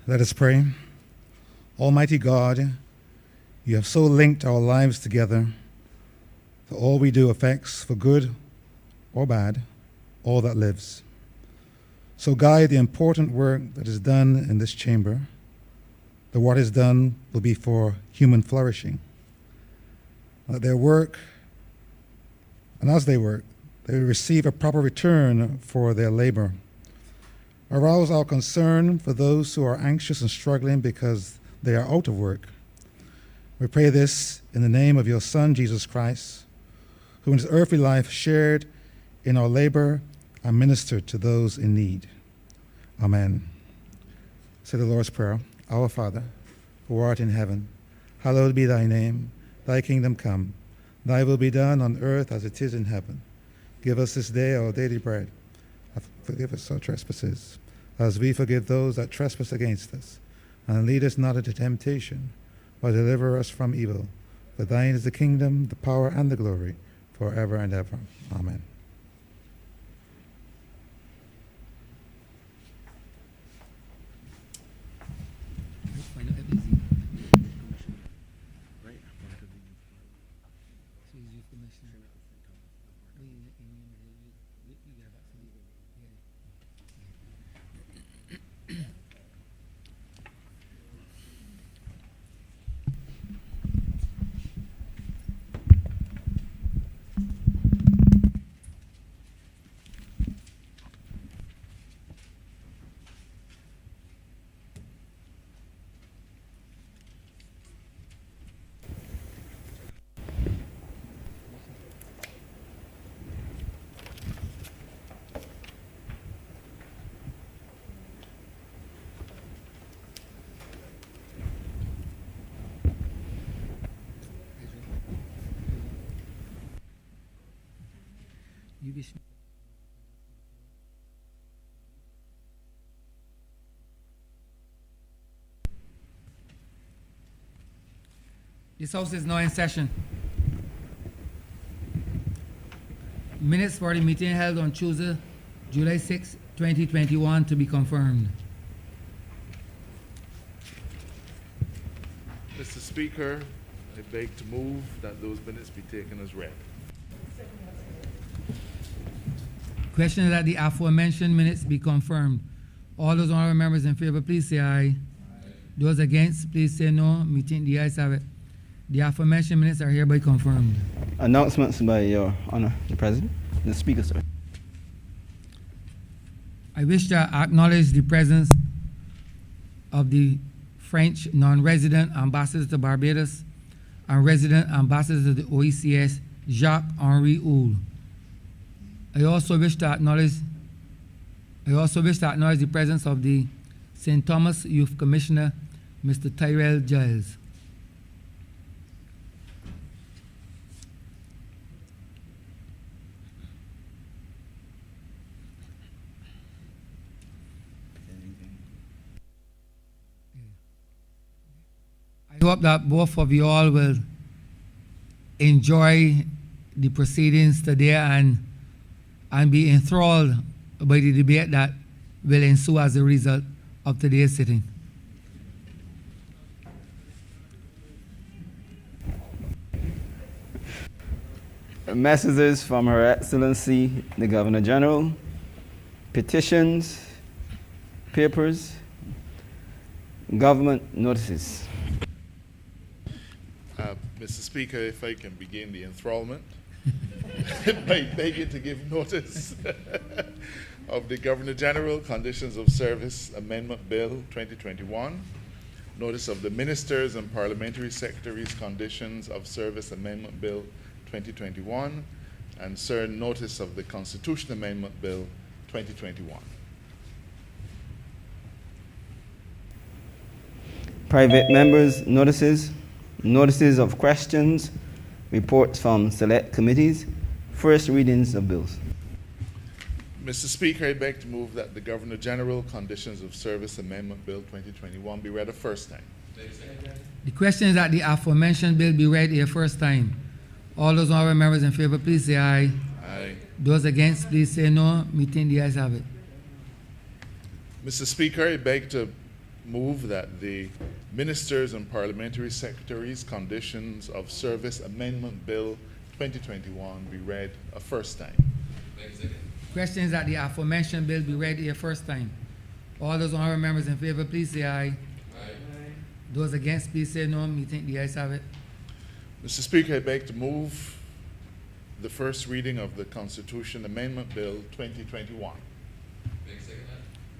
Let us pray. Almighty God, you have so linked our lives together that all we do affects, for good or bad, all that lives. So guide the important work that is done in this chamber, that what is done will be for human flourishing. That their work, and as they work, they will receive a proper return for their labor. Arouse our concern for those who are anxious and struggling because they are out of work. We pray this in the name of your Son, Jesus Christ, who in his earthly life shared in our labor and ministered to those in need. Amen. Say the Lord's Prayer. Our Father, who art in heaven, hallowed be thy name. Thy kingdom come. Thy will be done on earth as it is in heaven. Give us this day our daily bread. Forgive us our trespasses, as we forgive those that trespass against us. And lead us not into temptation, but deliver us from evil. For thine is the kingdom, the power, and the glory, forever and ever. Amen. This House is now in session. Minutes for the meeting held on Tuesday, July 6, 2021 to be confirmed. Mr. Speaker, I beg to move that those minutes be taken as read. Question is that the aforementioned minutes be confirmed. All those honorable members in favor, please say aye. Aye. Those against, please say no. Meeting the ayes have it. The aforementioned minutes are hereby confirmed. Announcements by Your Honor, the President. The Speaker, sir. I wish to acknowledge the presence of the French non-resident ambassador to Barbados and resident ambassador to the OECS, Jacques-Henri Houle. I also wish to acknowledge the presence of the St. Thomas Youth Commissioner, Mr. Tyrell Giles. I hope that both of you all will enjoy the proceedings today and be enthralled by the debate that will ensue as a result of today's sitting. Messages from Her Excellency, the Governor General, petitions, papers, government notices. Mr. Speaker, if I can begin the enthrallment by begging to give notice of the Governor General Conditions of Service Amendment Bill 2021, notice of the Ministers and Parliamentary Secretaries Conditions of Service Amendment Bill 2021, and certain notice of the Constitution Amendment Bill 2021. Private members' notices, notices of questions, reports from select committees, first readings of bills. Mr. Speaker, I beg to move that the Governor General Conditions of Service Amendment Bill 2021 be read a first time. The question is that the aforementioned bill be read a first time. All those honorable members in favor, please say aye. Aye. Those against, please say no. Meeting the ayes have it. Mr. Speaker, I beg to move that the Ministers and Parliamentary Secretaries Conditions of Service Amendment Bill 2021 be read a first time. Questions that the aforementioned bill be read a first time. All those honorable members in favor, please say aye. Aye. Those against, please say no. Me think the ayes have it. Mr. Speaker, I beg to move the first reading of the Constitution Amendment Bill 2021.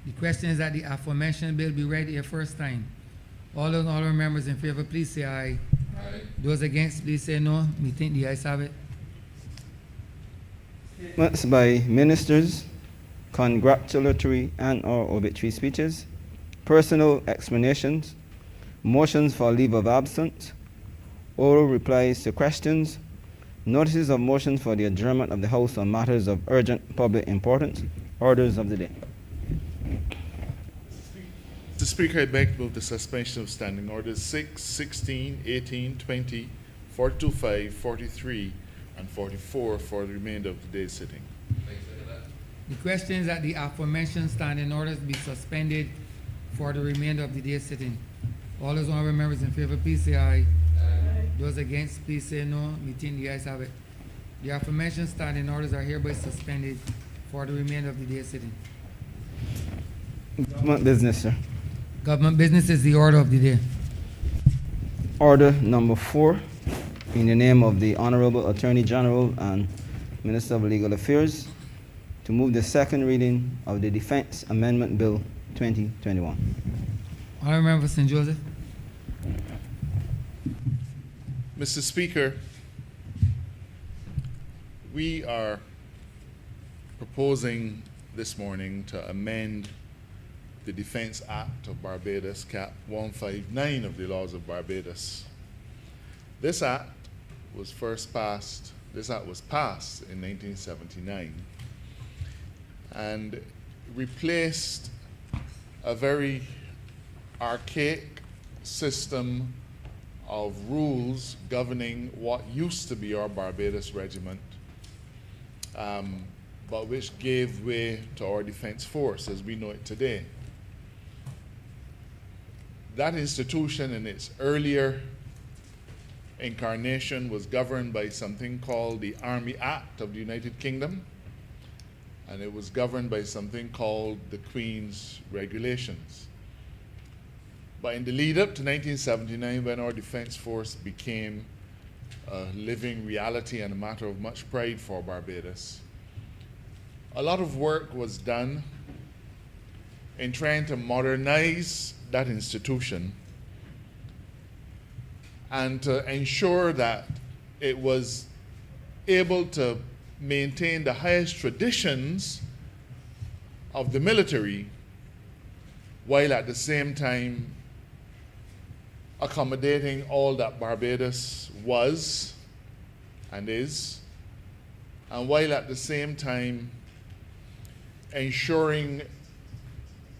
The question is that the aforementioned bill be read a first time. All those honorable members in favor, please say aye. Aye. Those against, please say no. Me think the ayes have it. Statements by ministers, congratulatory and/or obituary speeches, personal explanations, motions for leave of absence, oral replies to questions, notices of motions for the adjournment of the House on matters of urgent public importance, orders of the day. Mr. Speaker, I beg to move the suspension of standing orders 6, 16, 18, 20, 42, 5, 43, and 44 for the remainder of the day's sitting. The question is that the aforementioned standing orders be suspended for the remainder of the day's sitting. All those honorable members in favor, please say aye. Aye. Those against, please say no. Me think the ayes have it. The aforementioned standing orders are hereby suspended for the remainder of the day's sitting. Government business, sir. Government business is the order of the day. Order number 4, in the name of the Honourable Attorney General and Minister of Legal Affairs, to move the second reading of the Defense Amendment Bill 2021. Honourable Member for St. Joseph. Mr. Speaker, we are proposing this morning to amend the Defense Act of Barbados, Cap 159 of the laws of Barbados. This act was passed in 1979 and replaced a very archaic system of rules governing what used to be our Barbados Regiment, but which gave way to our Defense Force as we know it today. That institution in its earlier incarnation was governed by something called the Army Act of the United Kingdom, and it was governed by something called the Queen's Regulations. But in the lead up to 1979, when our Defense Force became a living reality and a matter of much pride for Barbados, a lot of work was done in trying to modernize that institution and to ensure that it was able to maintain the highest traditions of the military while at the same time accommodating all that Barbados was and is, and while at the same time ensuring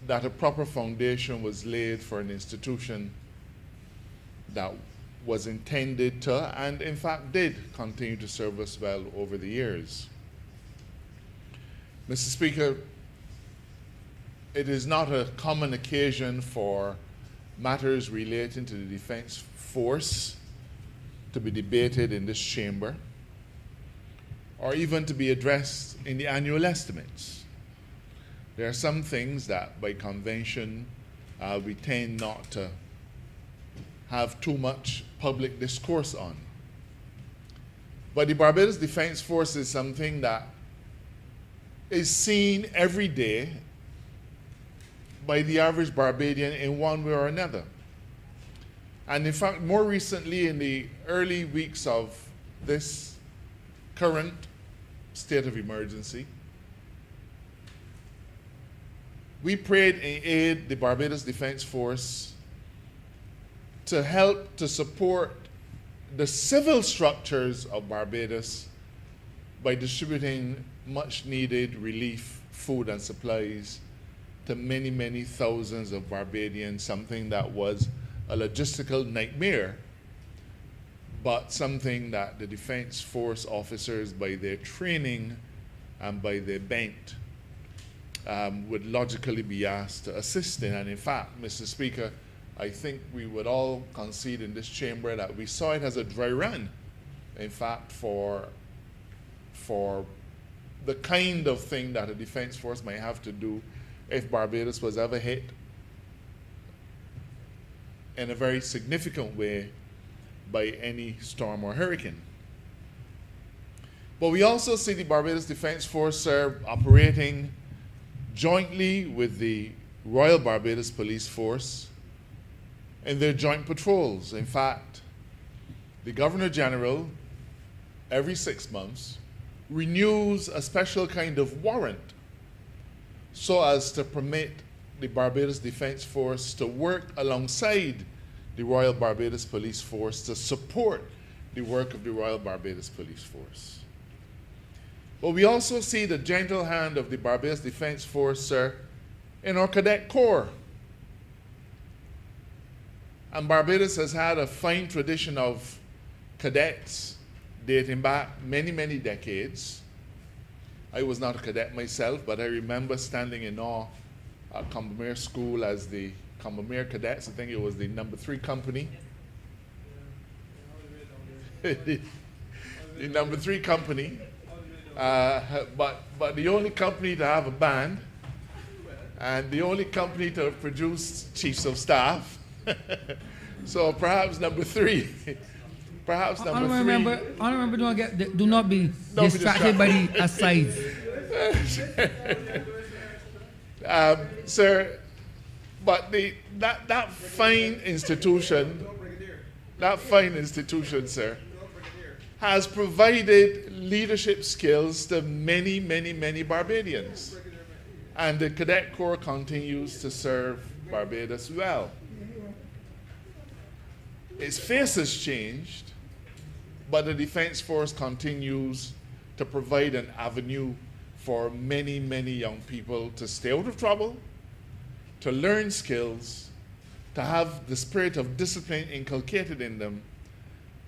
that a proper foundation was laid for an institution that was intended to, and in fact did, continue to serve us well over the years. Mr. Speaker, it is not a common occasion for matters relating to the Defense Force to be debated in this chamber, or even to be addressed in the annual estimates. There are some things that, by convention, we tend not to have too much public discourse on. But the Barbados Defense Force is something that is seen every day by the average Barbadian in one way or another. And in fact, more recently, in the early weeks of this current state of emergency, we prayed and aid the Barbados Defense Force to help to support the civil structures of Barbados by distributing much needed relief, food and supplies to many, many thousands of Barbadians, something that was a logistical nightmare, but something that the Defense Force officers, by their training and by their bent, would logically be asked to assist in. And in fact, Mr. Speaker, I think we would all concede in this chamber that we saw it as a dry run, in fact, for the kind of thing that a defense force might have to do if Barbados was ever hit in a very significant way by any storm or hurricane. But we also see the Barbados Defense Force operating jointly with the Royal Barbados Police Force in their joint patrols. In fact, the Governor General, every 6 months, renews a special kind of warrant so as to permit the Barbados Defense Force to work alongside the Royal Barbados Police Force to support the work of the Royal Barbados Police Force. But we also see the gentle hand of the Barbados Defense Force in our Cadet Corps. And Barbados has had a fine tradition of cadets dating back many, many decades. I was not a cadet myself, but I remember standing in awe at Combermere School as the Combermere cadets. I think it was the number 3 company. The number 3 company. But the only company to have a band, and the only company to have produced chiefs of staff. So perhaps number 3. Perhaps number 3. I remember do not be distracted by the asides. Sir, but that fine institution, sir, has provided leadership skills to many, many, many Barbadians. And the Cadet Corps continues to serve Barbados well. Its face has changed, but the Defense Force continues to provide an avenue for many, many young people to stay out of trouble, to learn skills, to have the spirit of discipline inculcated in them,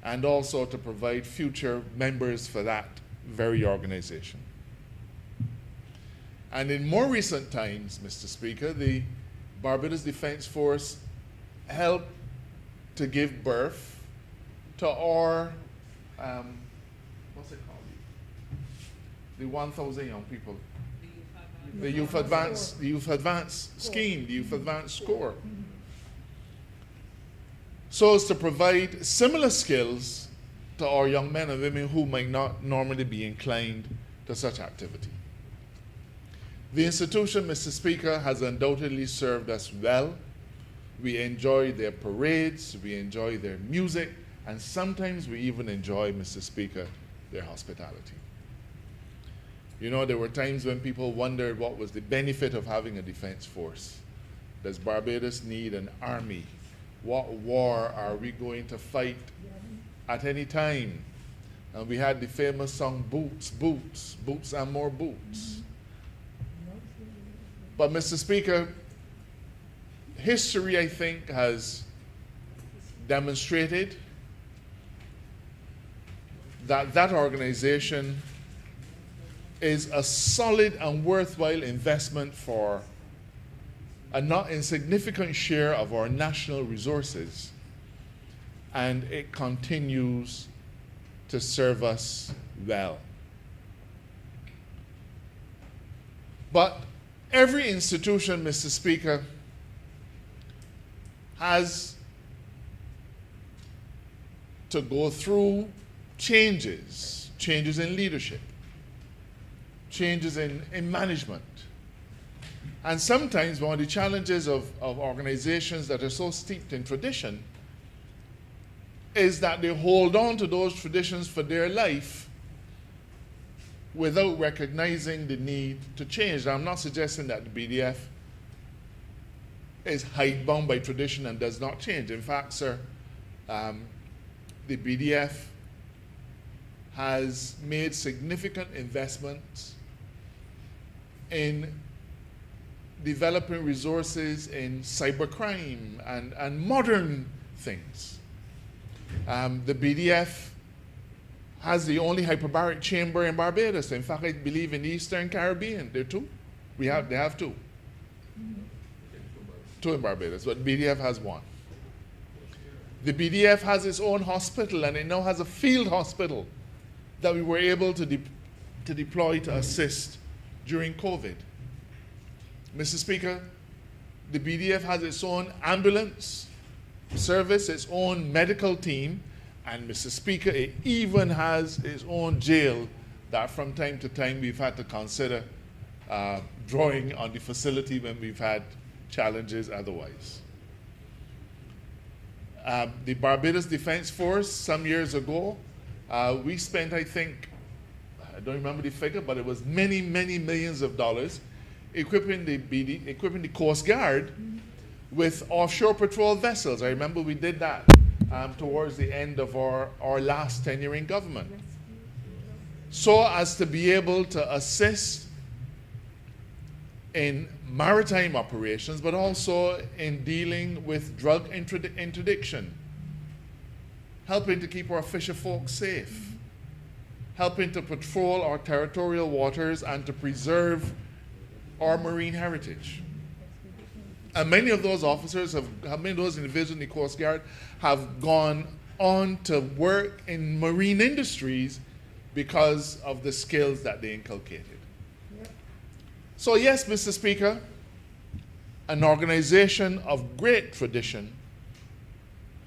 and also to provide future members for that very organization. And in more recent times, Mr. Speaker, the Barbados Defense Force helped to give birth to our, what's it called? The 1,000 young people. The Youth Advance scheme, the Youth Advance score. So as to provide similar skills to our young men and women who might not normally be inclined to such activity. The institution, Mr. Speaker, has undoubtedly served us well. We enjoy their parades, we enjoy their music, and sometimes we even enjoy, Mr. Speaker, their hospitality. You know, there were times when people wondered what was the benefit of having a defense force. Does Barbados need an army? What war are we going to fight at any time? And we had the famous song, Boots, Boots, Boots and More Boots. But Mr. Speaker, history, I think, has demonstrated that that organization is a solid and worthwhile investment for a not insignificant share of our national resources, and it continues to serve us well. But every institution, Mr. Speaker, has to go through changes in leadership, changes in management. And sometimes one of the challenges of organizations that are so steeped in tradition is that they hold on to those traditions for their life without recognizing the need to change. Now, I'm not suggesting that the BDF is hidebound by tradition and does not change. In fact, sir, the BDF has made significant investments in developing resources in cybercrime and modern things. The BDF has the only hyperbaric chamber in Barbados. In fact, I believe in the Eastern Caribbean, there are 2. They have two. Two in Barbados, but BDF has one. The BDF has its own hospital, and it now has a field hospital that we were able to deploy to assist during COVID. Mr. Speaker, the BDF has its own ambulance service, its own medical team, and Mr. Speaker, it even has its own jail that from time to time we've had to consider drawing on the facility when we've had challenges otherwise. The Barbados Defense Force, some years ago, we spent, I think, I don't remember the figure, but it was many, many millions of dollars equipping the Coast Guard with offshore patrol vessels. I remember we did that towards the end of our last tenure in government, so as to be able to assist in maritime operations, but also in dealing with drug interdiction, helping to keep our fisher folk safe, helping to patrol our territorial waters and to preserve our marine heritage. And many of those officers many of those individuals in the Coast Guard have gone on to work in marine industries because of the skills that they inculcated. So yes, Mr. Speaker, an organization of great tradition,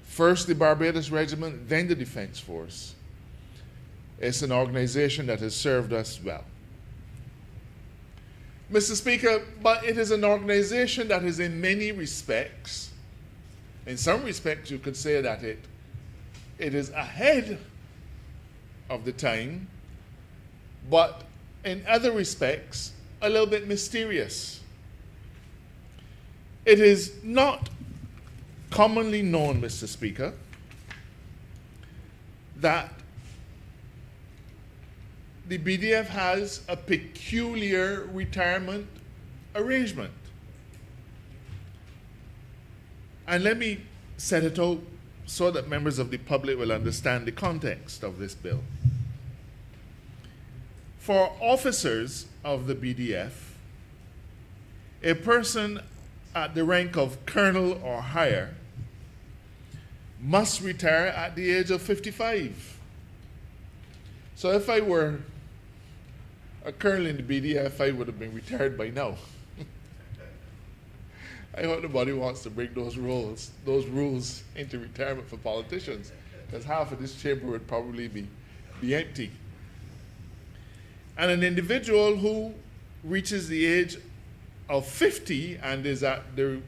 first the Barbados Regiment, then the Defense Force. It's an organization that has served us well. Mr. Speaker, but it is an organization that is in many respects, in some respects you could say that it is ahead of the time, but in other respects, a little bit mysterious. It is not commonly known, Mr. Speaker, that the BDF has a peculiar retirement arrangement. And let me set it out so that members of the public will understand the context of this bill. For officers of the BDF, a person at the rank of colonel or higher must retire at the age of 55. So if I were a colonel in the BDF, I would have been retired by now. I hope nobody wants to bring those rules into retirement for politicians, because half of this chamber would probably be empty. And an individual who reaches the age of 50 and is at the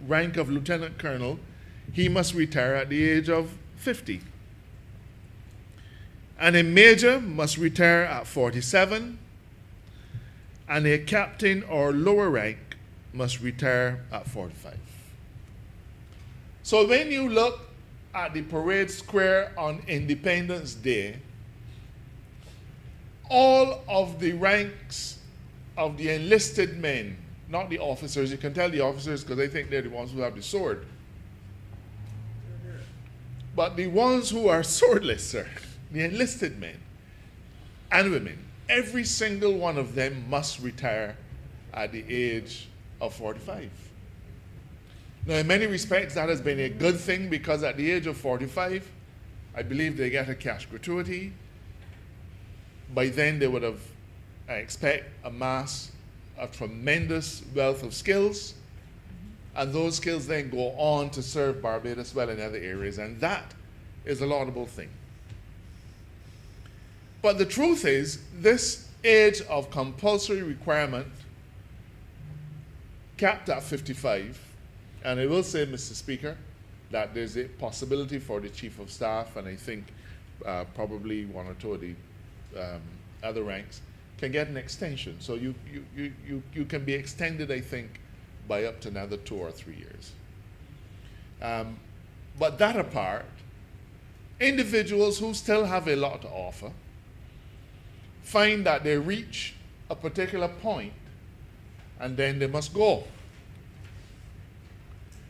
rank of lieutenant colonel, he must retire at the age of 50. And a major must retire at 47, and a captain or lower rank must retire at 45. So when you look at the parade square on Independence Day, all of the ranks of the enlisted men, not the officers, you can tell the officers because I think they're the ones who have the sword, but the ones who are swordless, sir, the enlisted men and women, every single one of them must retire at the age of 45. Now, in many respects, that has been a good thing, because at the age of 45, I believe they get a cash gratuity. By then, they would have, I expect, amassed a tremendous wealth of skills, and those skills then go on to serve Barbados well in other areas, and that is a laudable thing. But the truth is, this age of compulsory requirement, capped at 55, and I will say, Mr. Speaker, that there's a possibility for the Chief of Staff, and I think probably one or two of the other ranks, can get an extension. So you can be extended, I think, by up to another 2 or 3 years. But that apart, individuals who still have a lot to offer find that they reach a particular point and then they must go.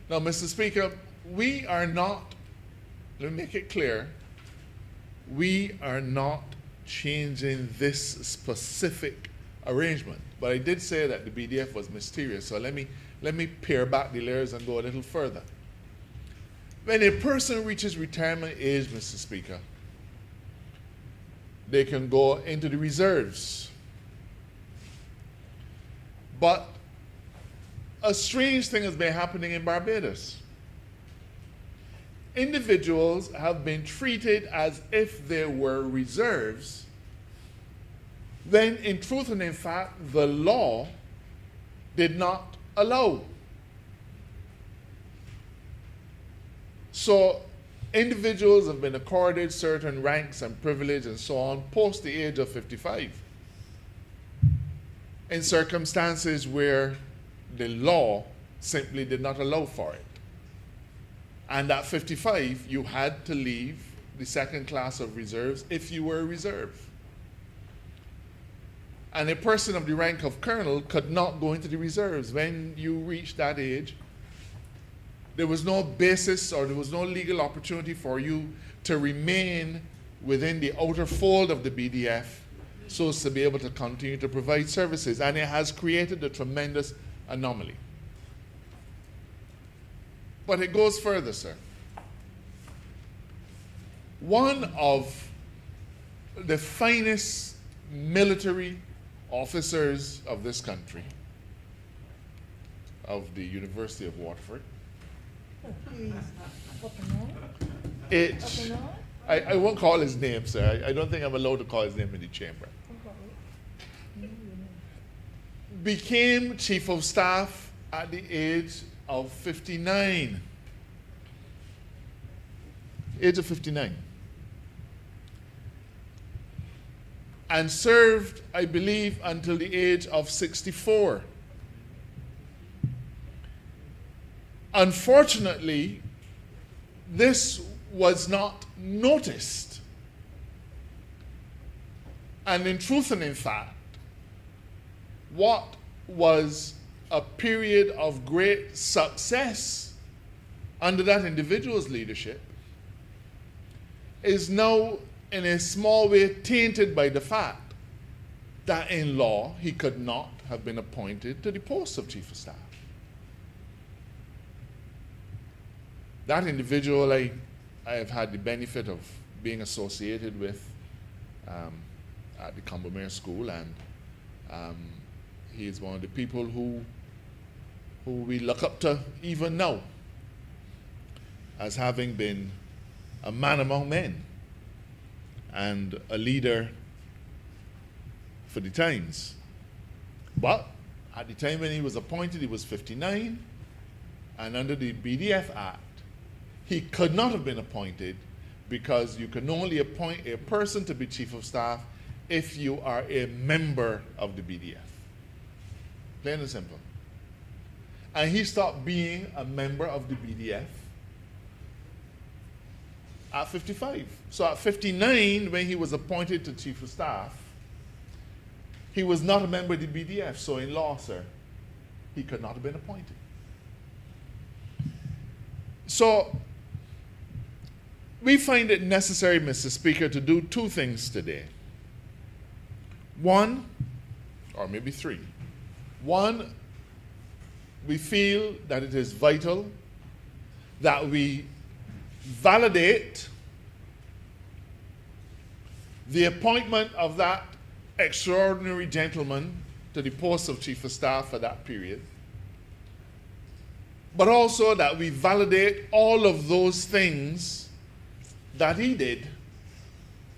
Now, Mr. Speaker, we are not, let me make it clear, we are not changing this specific arrangement. But I did say that the BDF was mysterious, so let me pare back the layers and go a little further. When a person reaches retirement age, Mr. Speaker, they can go into the reserves. But a strange thing has been happening in Barbados. Individuals have been treated as if they were reserves, when in truth and in fact, the law did not allow. So individuals have been accorded certain ranks and privilege and so on post the age of 55 in circumstances where the law simply did not allow for it. And at 55, you had to leave the second class of reserves if you were a reserve. And a person of the rank of colonel could not go into the reserves. When you reached that age, there was no basis or there was no legal opportunity for you to remain within the outer fold of the BDF so as to be able to continue to provide services. And it has created a tremendous anomaly. But it goes further, sir. One of the finest military officers of this country, of the University of Waterford, I won't call his name, sir. I don't think I'm allowed to call his name in the chamber. Became chief of staff at the age of 59. Age of 59. And served, I believe, until the age of 64. Unfortunately, this was not noticed. And in truth and in fact, what was a period of great success under that individual's leadership is now in a small way tainted by the fact that in law he could not have been appointed to the post of chief of staff. That individual I have had the benefit of being associated with at the Combermere School, and he is one of the people who we look up to even now as having been a man among men and a leader for the times. But at the time when he was appointed, he was 59, and under the BDF Act, he could not have been appointed because you can only appoint a person to be chief of staff if you are a member of the BDF. Plain and simple. And he stopped being a member of the BDF at 55. So at 59, when he was appointed to chief of staff, he was not a member of the BDF. So in law, sir, he could not have been appointed. So we find it necessary, Mr. Speaker, to do two things today. One, or maybe three. One, we feel that it is vital that we validate the appointment of that extraordinary gentleman to the post of chief of staff for that period, but also that we validate all of those things that he did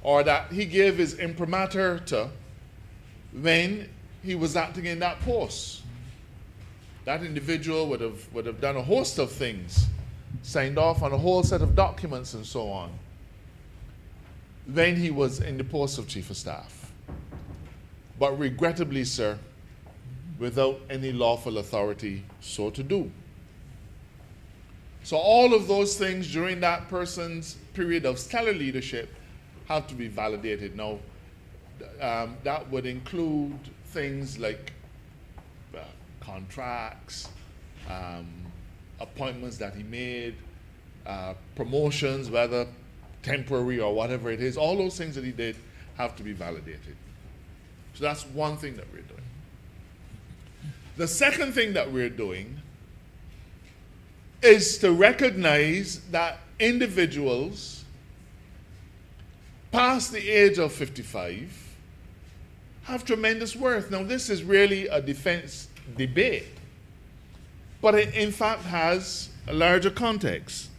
or that he gave his imprimatur to when he was acting in that post. That individual would have done a host of things, signed off on a whole set of documents and so on, when he was in the post of chief of staff. But regrettably, sir, without any lawful authority so to do. So all of those things during that person's period of stellar leadership have to be validated. Now, that would include things like contracts, appointments that he made, promotions, whether temporary or whatever it is. All those things that he did have to be validated. So that's one thing that we're doing. The second thing that we're doing is to recognize that individuals past the age of 55 have tremendous worth. Now, this is really a defense debate, but it in fact has a larger context.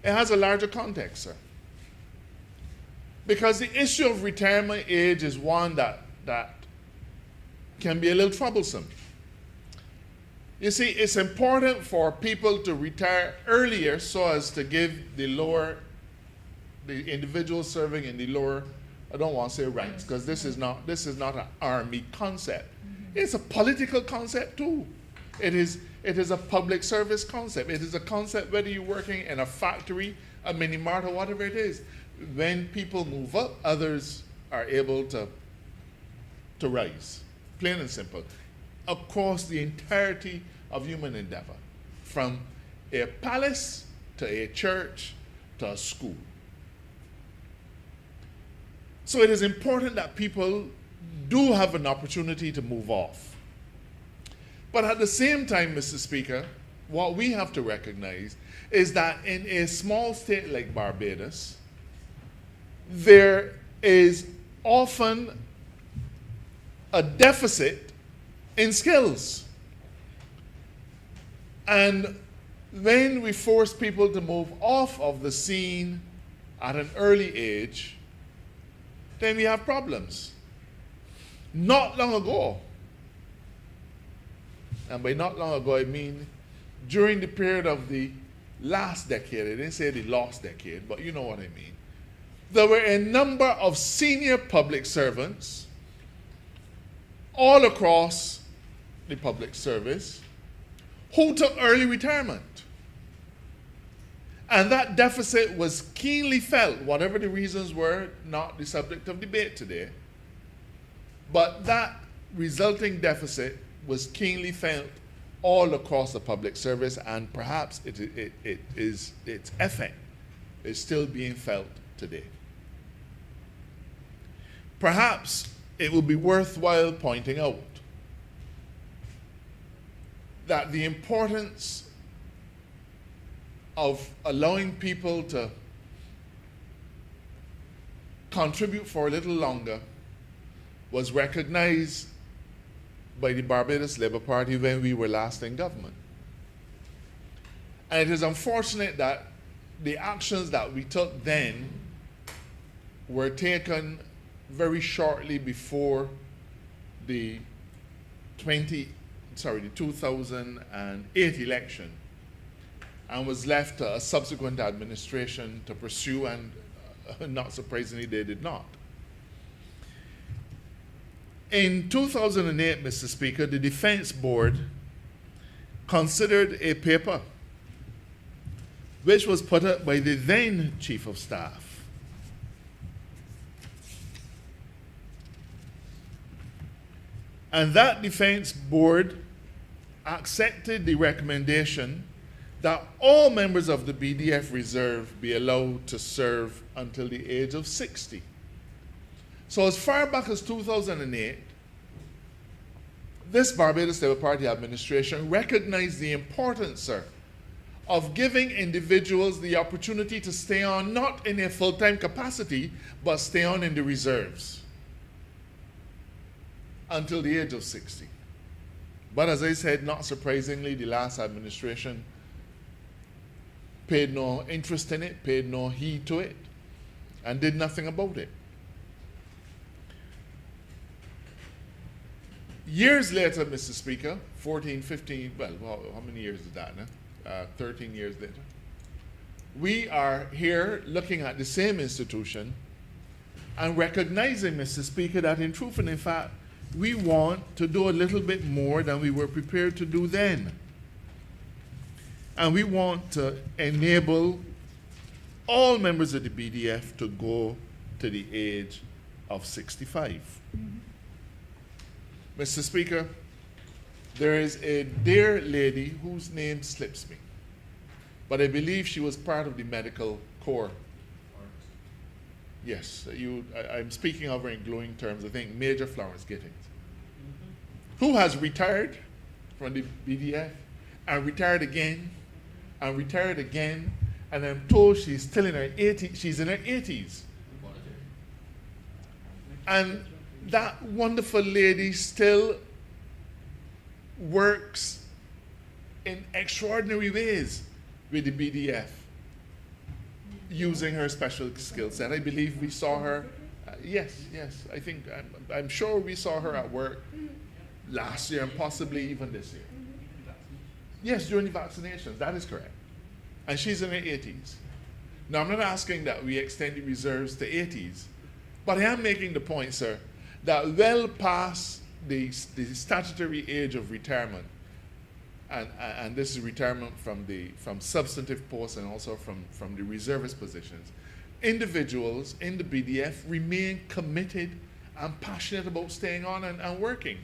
It has a larger context, sir. Because the issue of retirement age is one that can be a little troublesome. You see, it's important for people to retire earlier so as to give the individuals serving in the lower, I don't want to say ranks, because this is not an army concept. It's a political concept too. It is a public service concept. It is a concept whether you're working in a factory, a mini mart, or whatever it is. When people move up, others are able to rise. Plain and simple. Across the entirety of human endeavor, from a palace to a church to a school. So it is important that people do have an opportunity to move off. But at the same time, Mr. Speaker, what we have to recognize is that in a small state like Barbados, there is often a deficit in skills. And when we force people to move off of the scene at an early age, then we have problems. Not long ago, and by not long ago I mean during the period of the last decade, I didn't say the lost decade, but you know what I mean. There were a number of senior public servants all across the public service who took early retirement. And that deficit was keenly felt, whatever the reasons were, not the subject of debate today. But that resulting deficit was keenly felt all across the public service, and perhaps its effect is still being felt today. Perhaps it would be worthwhile pointing out that the importance of allowing people to contribute for a little longer was recognized by the Barbados Labour Party when we were last in government. And it is unfortunate that the actions that we took then were taken very shortly before the 2008 election, and was left to a subsequent administration to pursue, and not surprisingly, they did not. In 2008, Mr. Speaker, the Defense Board considered a paper which was put up by the then Chief of Staff. And that Defense Board accepted the recommendation that all members of the BDF Reserve be allowed to serve until the age of 60. So as far back as 2008, this Barbados Labour Party administration recognized the importance, sir, of giving individuals the opportunity to stay on, not in a full-time capacity, but stay on in the reserves until the age of 60. But as I said, not surprisingly, the last administration paid no interest in it, paid no heed to it, and did nothing about it. Years later, Mr. Speaker, 14, 15, well, how many years is that now? 13 years later. We are here looking at the same institution and recognizing, Mr. Speaker, that in truth and in fact, we want to do a little bit more than we were prepared to do then. And we want to enable all members of the BDF to go to the age of 65. Mr. Speaker, there is a dear lady whose name slips me, but I believe she was part of the medical Corps. Yes, I'm speaking of her in glowing terms. I think Major Florence Gittings, who has retired from the BDF and retired again, and I'm told she's still in her 80s. She's in her 80s, and that wonderful lady still works in extraordinary ways with the BDF, using her special skill set. I believe we saw her, yes, I think, I'm sure we saw her at work last year and possibly even this year. Yes, during the vaccinations, that is correct. And she's in her 80s. Now, I'm not asking that we extend the reserves to 80s, but I am making the point, sir, that well past the statutory age of retirement, and this is retirement from substantive posts and also from the reservist positions, individuals in the BDF remain committed and passionate about staying on and working.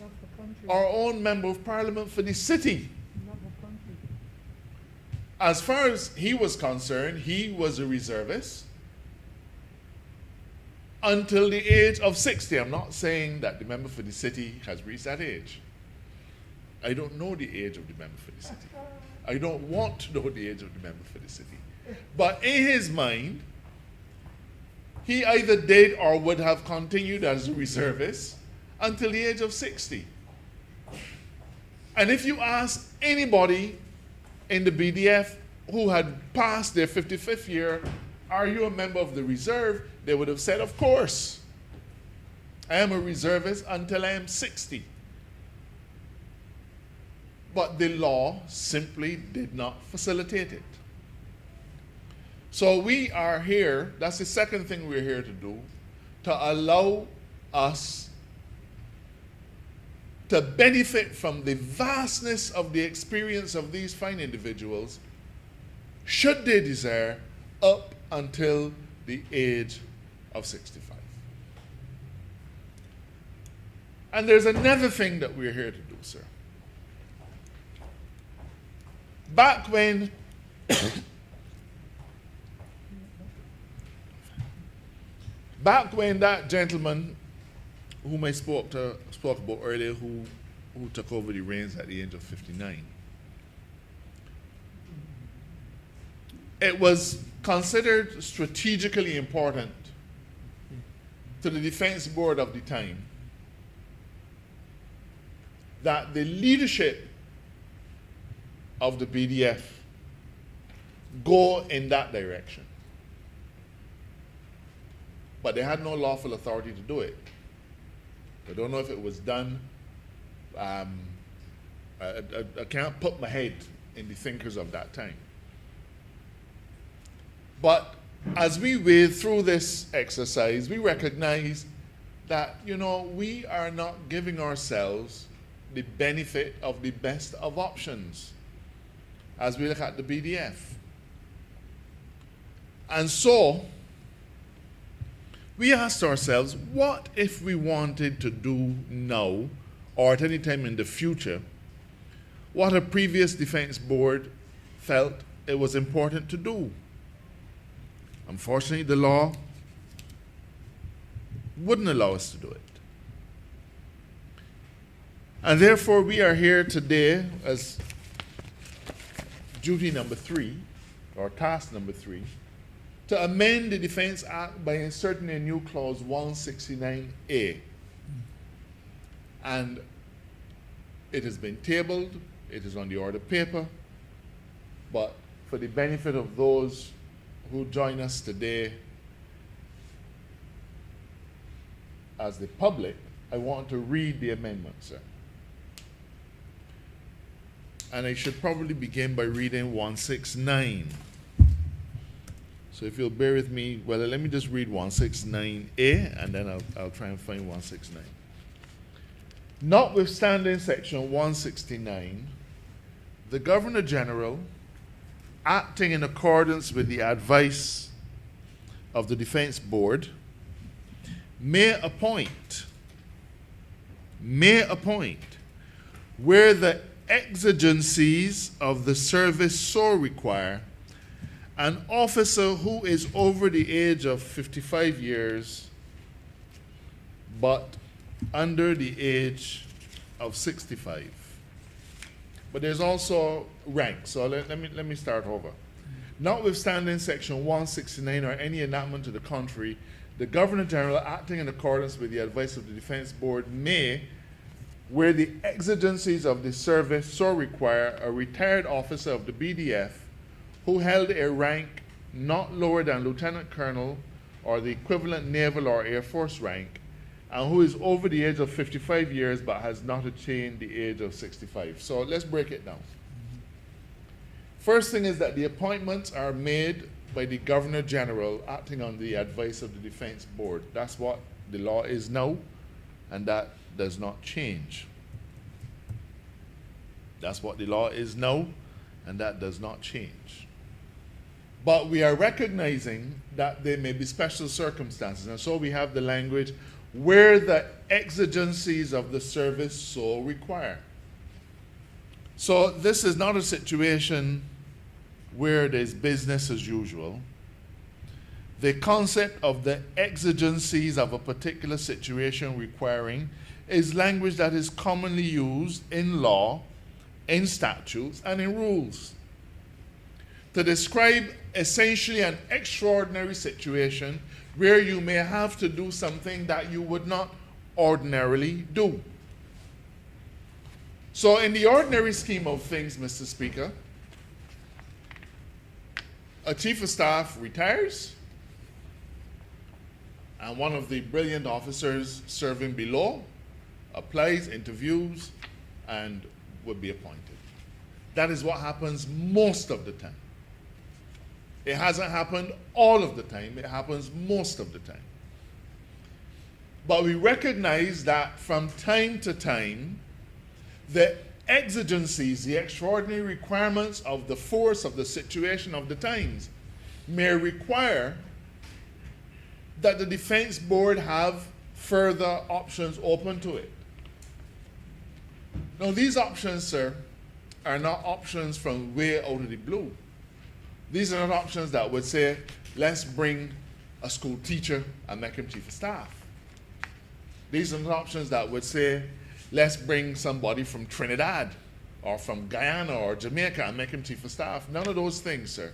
Love the country. Our own member of parliament for the city, Love the country. as far as he was concerned, he was a reservist until the age of 60. I'm not saying that the member for the city has reached that age. I don't know the age of the member for the city. I don't want to know the age of the member for the city. But in his mind, he either did or would have continued as a reservist until the age of 60. And if you ask anybody in the BDF who had passed their 55th year, are you a member of the reserve? They would have said, of course. I am a reservist until I am 60. But the law simply did not facilitate it. So we are here, that's the second thing we're here to do, to allow us to benefit from the vastness of the experience of these fine individuals, should they desire, up until the age of 65. And there's another thing that we're here to do, sir. Back when that gentleman whom I spoke about earlier, who took over the reins at the age of 59, it was considered strategically important to the Defense Board of the time that the leadership of the BDF go in that direction. But they had no lawful authority to do it. I don't know if it was done. I can't put my head in the thinkers of that time. But as we wade through this exercise, we recognize that, we are not giving ourselves the benefit of the best of options as we look at the BDF. And so, we asked ourselves, what if we wanted to do now, or at any time in the future, what a previous defense board felt it was important to do? Unfortunately, the law wouldn't allow us to do it. And therefore, we are here today as duty number 3, or task number 3, to amend the Defense Act by inserting a new clause 169A. And it has been tabled, it is on the order paper, but for the benefit of those who join us today as the public, I want to read the amendment, sir. And I should probably begin by reading 169. So if you'll bear with me, well, let me just read 169A, and then I'll try and find 169. Notwithstanding section 169, the Governor General, acting in accordance with the advice of the Defense Board, may appoint, where the exigencies of the service so require, An officer who is over the age of 55 years but under the age of 65. But there's also rank. So let me start over. Notwithstanding Section 169 or any enactment to the contrary, the Governor General, acting in accordance with the advice of the Defense Board, may, where the exigencies of the service so require, a retired officer of the BDF who held a rank not lower than Lieutenant Colonel or the equivalent naval or Air Force rank, and who is over the age of 55 years but has not attained the age of 65. So let's break it down. First thing is that the appointments are made by the Governor General acting on the advice of the Defense Board. That's what the law is now, and that does not change. That's what the law is now, and that does not change. But we are recognizing that there may be special circumstances, and so we have the language where the exigencies of the service so require. So this is not a situation where there's business as usual. The concept of the exigencies of a particular situation requiring is language that is commonly used in law, in statutes, and in rules to describe essentially an extraordinary situation where you may have to do something that you would not ordinarily do. So in the ordinary scheme of things, Mr. Speaker, a chief of staff retires, and one of the brilliant officers serving below applies, interviews, and would be appointed. That is what happens most of the time. It hasn't happened all of the time. It happens most of the time. But we recognize that from time to time, the exigencies, the extraordinary requirements of the force of the situation of the times may require that the Defense Board have further options open to it. Now, these options, sir, are not options from way out of the blue. These are not options that would say, let's bring a school teacher and make him chief of staff. These are not options that would say, let's bring somebody from Trinidad or from Guyana or Jamaica and make him chief of staff. None of those things, sir.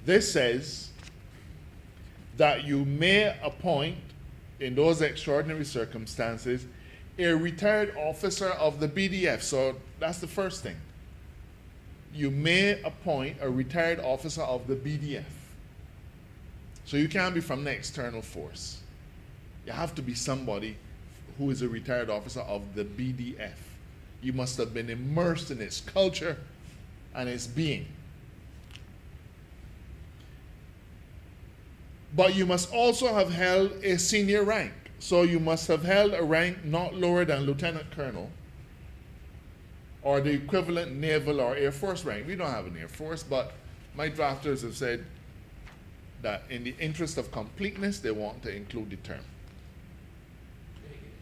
This says that you may appoint, in those extraordinary circumstances, a retired officer of the BDF. So that's the first thing. You may appoint a retired officer of the BDF. So you can't be from the external force. You have to be somebody who is a retired officer of the BDF. You must have been immersed in its culture and its being. But you must also have held a senior rank. So you must have held a rank not lower than Lieutenant Colonel or the equivalent naval or Air Force rank. We don't have an Air Force, but my drafters have said that in the interest of completeness, they want to include the term.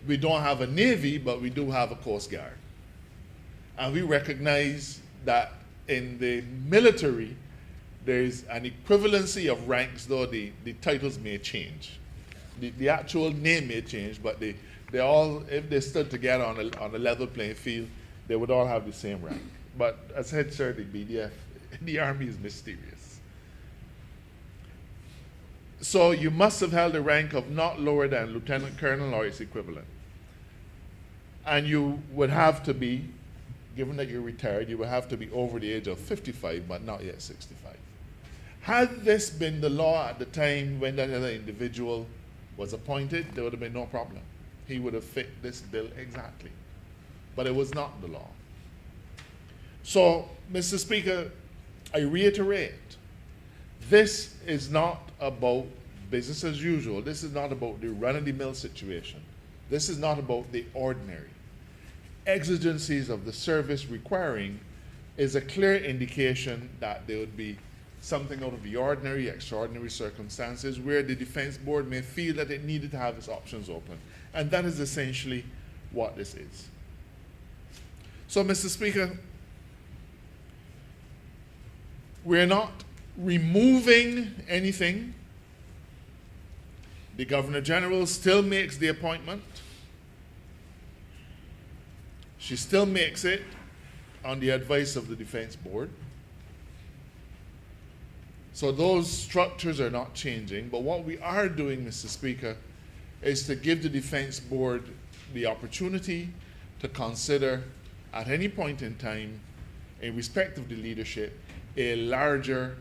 We don't have a Navy, but we do have a Coast Guard. And we recognize that in the military, there's an equivalency of ranks, though the titles may change. The actual name may change, but they all, if they stood together on a level playing field, they would all have the same rank. But as head sir, the BDF, the Army is mysterious. So you must have held a rank of not lower than Lieutenant Colonel or its equivalent. And you would have to be, given that you're retired, you would have to be over the age of 55, but not yet 65. Had this been the law at the time when that other individual was appointed, there would have been no problem. He would have fit this bill exactly. But it was not the law. So, Mr. Speaker, I reiterate, this is not about business as usual. This is not about the run-of-the-mill situation. This is not about the ordinary. Exigencies of the service requiring is a clear indication that there would be something out of the ordinary, extraordinary circumstances where the Defense Board may feel that it needed to have its options open. And that is essentially what this is. So, Mr. Speaker, We're not removing anything. The Governor General still makes the appointment. She still makes it on the advice of the Defense Board. So those structures are not changing, but what we are doing, Mr. Speaker, is to give the Defense Board the opportunity to consider at any point in time, in respect of the leadership, a larger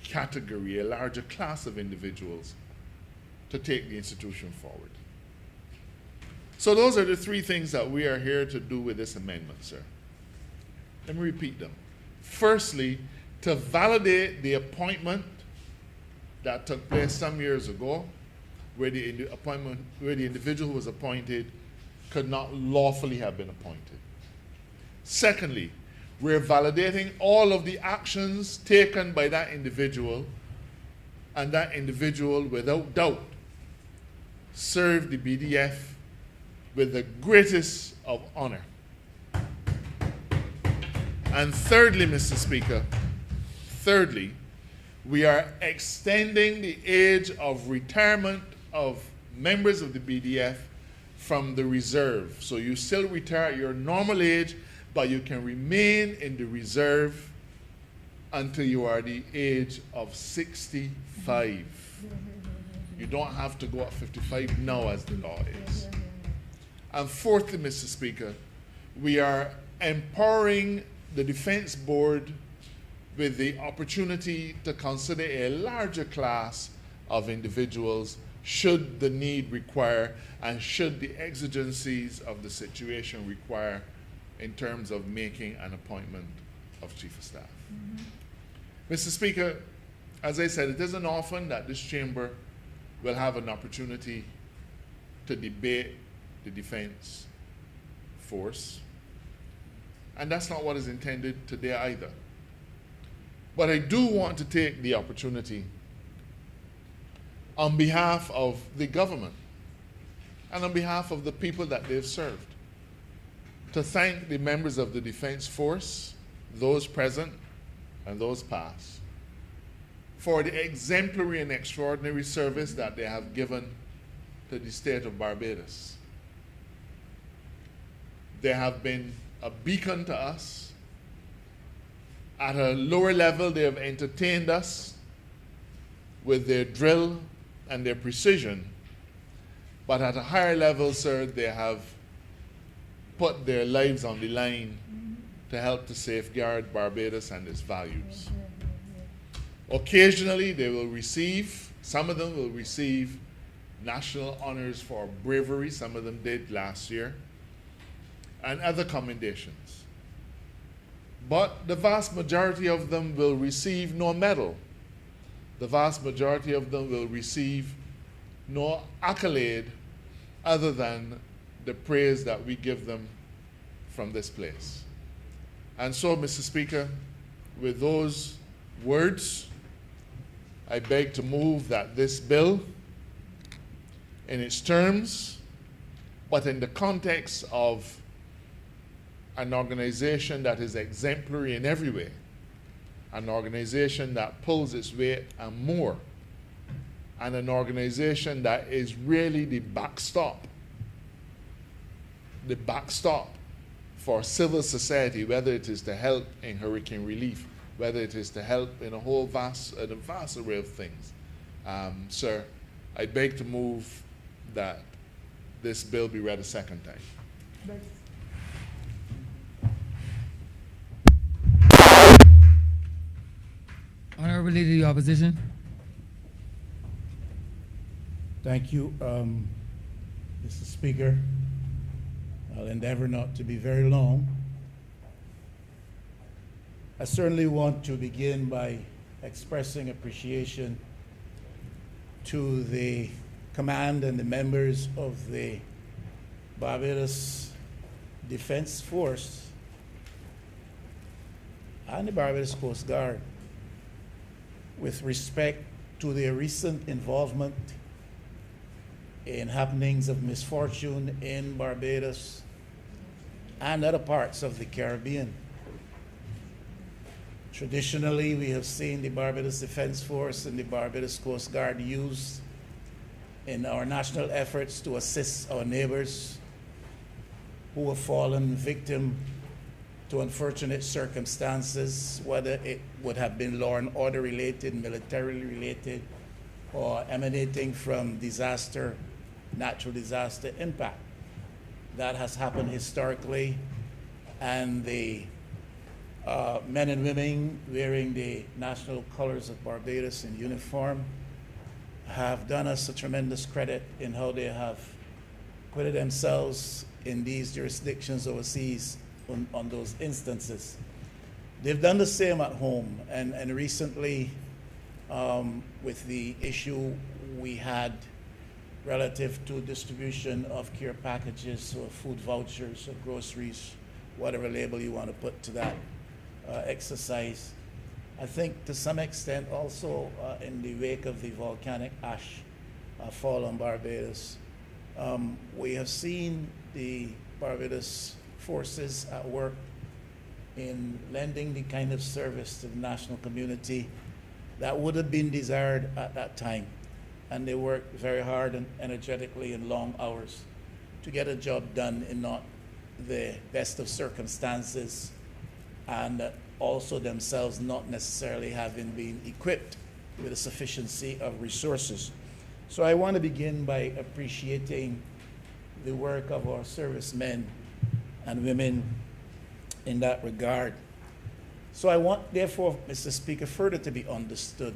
category, a larger class of individuals to take the institution forward. So those are the three things that we are here to do with this amendment, sir. Let me repeat them. Firstly, to validate the appointment that took place some years ago, where the individual who was appointed could not lawfully have been appointed. Secondly, we're validating all of the actions taken by that individual, and that individual, without doubt, served the BDF with the greatest of honor. And thirdly, Mr. Speaker, we are extending the age of retirement of members of the BDF from the reserve. So you still retire at your normal age, but you can remain in the reserve until you are the age of 65. You don't have to go at 55 now, as the law is. And fourthly, Mr. Speaker, we are empowering the Defense Board with the opportunity to consider a larger class of individuals should the need require and should the exigencies of the situation require in terms of making an appointment of Chief of Staff. Mr. Speaker, as I said, it isn't often that this chamber will have an opportunity to debate the defense force. And that's not what is intended today either. But I do want to take the opportunity on behalf of the government and on behalf of the people that they've served to thank the members of the defense force, those present and those past, for the exemplary and extraordinary service that they have given to the state of Barbados. They have been a beacon to us. At a lower level, they have entertained us with their drill and their precision. But at a higher level, sir, they have put their lives on the line to help to safeguard Barbados and its values. Occasionally, they will receive, some of them will receive national honors for bravery. Some of them did last year, and other commendations. But the vast majority of them will receive no medal. The vast majority of them will receive no accolade other than the praise that we give them from this place. And so, Mr. Speaker, with those words, I beg to move that this bill, in its terms, but in the context of an organization that is exemplary in every way, an organization that pulls its weight and more, and an organization that is really the backstop for civil society, whether it is to help in hurricane relief, whether it is to help in a vast array of things. Sir, I beg to move that this bill be read a second time. Honourable Leader of the Opposition. Thank you, Mr. Speaker. I'll endeavor not to be very long. I certainly want to begin by expressing appreciation to the command and the members of the Barbados Defense Force and the Barbados Coast Guard with respect to their recent involvement in happenings of misfortune in Barbados and other parts of the Caribbean. Traditionally, we have seen the Barbados Defense Force and the Barbados Coast Guard used in our national efforts to assist our neighbors who have fallen victim to unfortunate circumstances, whether it would have been law and order related, militarily related, or emanating from disaster, natural disaster impact. That has happened historically, and the men and women wearing the national colors of Barbados in uniform have done us a tremendous credit in how they have acquitted themselves in these jurisdictions overseas on those instances. They've done the same at home, and recently with the issue we had relative to distribution of care packages or food vouchers or groceries, whatever label you want to put to that exercise. I think to some extent also in the wake of the volcanic ash fall on Barbados, we have seen the Barbados forces at work in lending the kind of service to the national community that would have been desired at that time. And they worked very hard and energetically in long hours to get a job done in not the best of circumstances, and also themselves not necessarily having been equipped with a sufficiency of resources. So I want to begin by appreciating the work of our servicemen and women in that regard. So I want, therefore, Mr. Speaker, further to be understood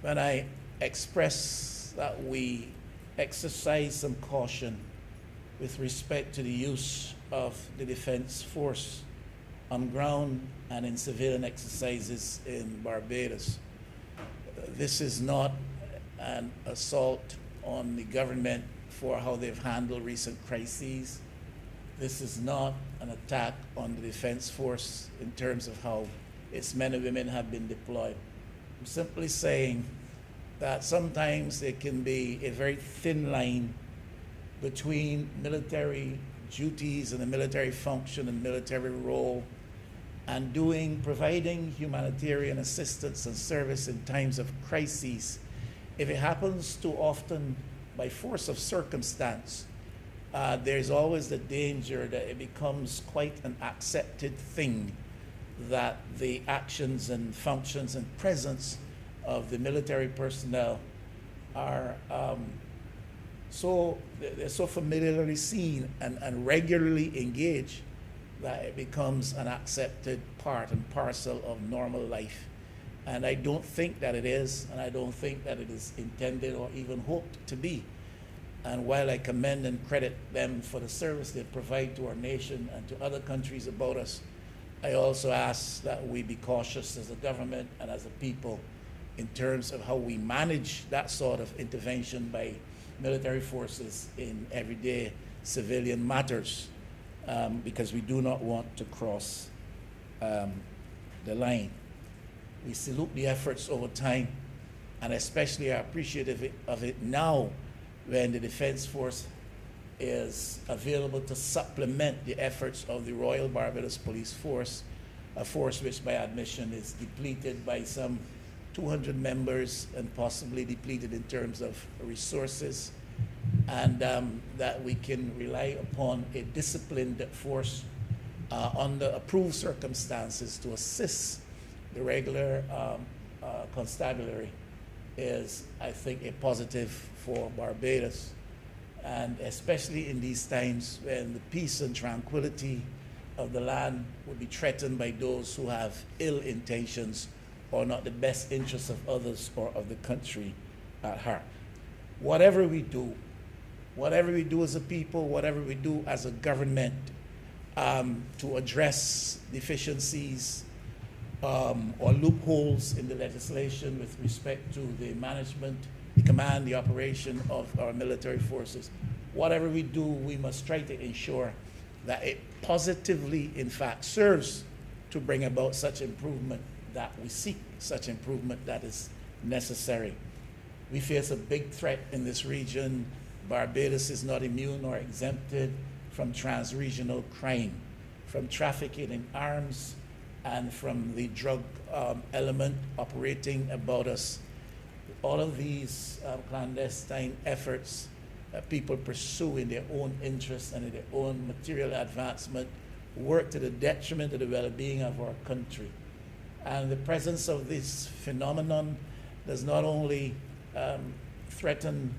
when I express that we exercise some caution with respect to the use of the Defense Force on ground and in civilian exercises in Barbados. This is not an assault on the government for how they've handled recent crises. This is not an attack on the Defense Force in terms of how its men and women have been deployed. I'm simply saying that sometimes there can be a very thin line between military duties and a military function and military role and providing humanitarian assistance and service in times of crises. If it happens too often by force of circumstance, there's always the danger that it becomes quite an accepted thing that the actions and functions and presence of the military personnel are so familiarly seen and regularly engaged that it becomes an accepted part and parcel of normal life. And I don't think that it is, and I don't think that it is intended or even hoped to be. And while I commend and credit them for the service they provide to our nation and to other countries about us, I also ask that we be cautious as a government and as a people in terms of how we manage that sort of intervention by military forces in everyday civilian matters, because we do not want to cross the line. We salute the efforts over time, and especially are appreciative of it now when the Defense Force is available to supplement the efforts of the Royal Barbados Police Force, a force which by admission is depleted by some 200 members and possibly depleted in terms of resources, and that we can rely upon a disciplined force under approved circumstances to assist the regular constabulary is, I think, a positive for Barbados. And especially in these times when the peace and tranquility of the land would be threatened by those who have ill intentions or not the best interests of others or of the country at heart. Whatever we do as a people, whatever we do as a government to address deficiencies or loopholes in the legislation with respect to the management, the command, the operation of our military forces, whatever we do, we must try to ensure that it positively, in fact, serves to bring about such improvement that we seek, such improvement that is necessary. We face a big threat in this region. Barbados is not immune or exempted from trans-regional crime, from trafficking in arms and from the drug element operating about us. All of these clandestine efforts that people pursue in their own interests and in their own material advancement work to the detriment of the well-being of our country. And the presence of this phenomenon does not only threaten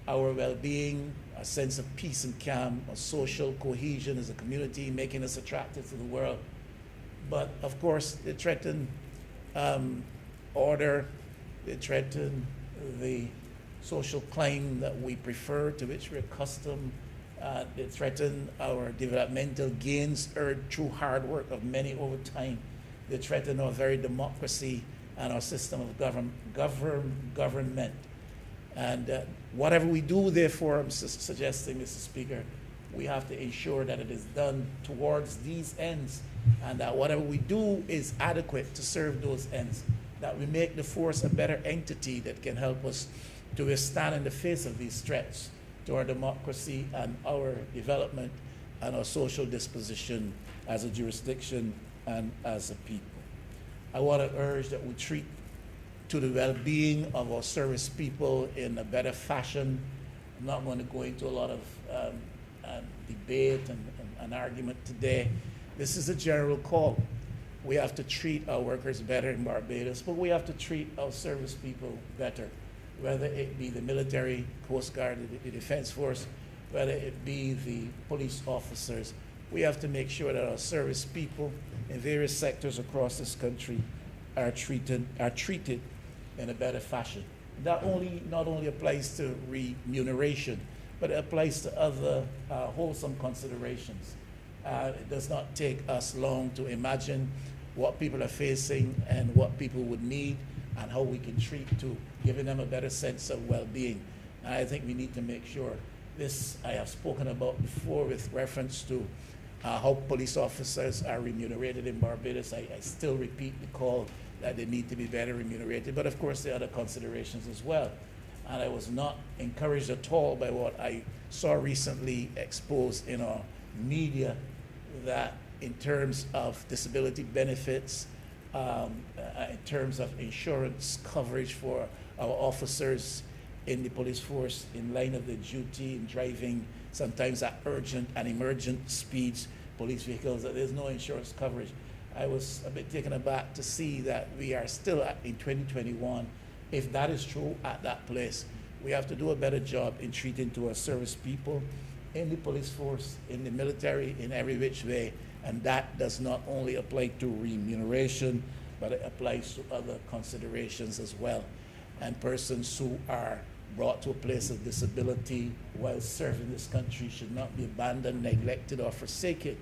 our well-being, a sense of peace and calm, a social cohesion as a community, making us attractive to the world, but of course they threaten order, they threaten the social claim that we prefer, to which we're accustomed. They threaten our developmental gains earned through hard work of many over time. They threaten our very democracy and our system of government. And whatever we do, therefore, I'm suggesting, Mr. Speaker, we have to ensure that it is done towards these ends, and that whatever we do is adequate to serve those ends, that we make the force a better entity that can help us to withstand in the face of these threats to our democracy and our development and our social disposition as a jurisdiction and as a people. I want to urge that we treat to the well-being of our service people in a better fashion. I'm not going to go into a lot of debate and argument today. This is a general call. We have to treat our workers better in Barbados, but we have to treat our service people better, whether it be the military, Coast Guard, the Defense Force, whether it be the police officers. We have to make sure that our service people in various sectors across this country are treated in a better fashion. That not only applies to remuneration, but it applies to other wholesome considerations. It does not take us long to imagine what people are facing and what people would need and how we can treat to giving them a better sense of well-being. And I think we need to make sure this I have spoken about before with reference to how police officers are remunerated in Barbados. I still repeat the call that they need to be better remunerated, but of course there are other considerations as well. And I was not encouraged at all by what I saw recently exposed in our media, that in terms of disability benefits, in terms of insurance coverage for our officers in the police force in line of their duty in driving sometimes at urgent and emergent speeds, police vehicles, that there's no insurance coverage. I was a bit taken aback to see that we are still in 2021. If that is true at that place, we have to do a better job in treating to our service people in the police force, in the military, in every which way. And that does not only apply to remuneration, but it applies to other considerations as well. And persons who are brought to a place of disability while serving this country should not be abandoned, neglected, or forsaken,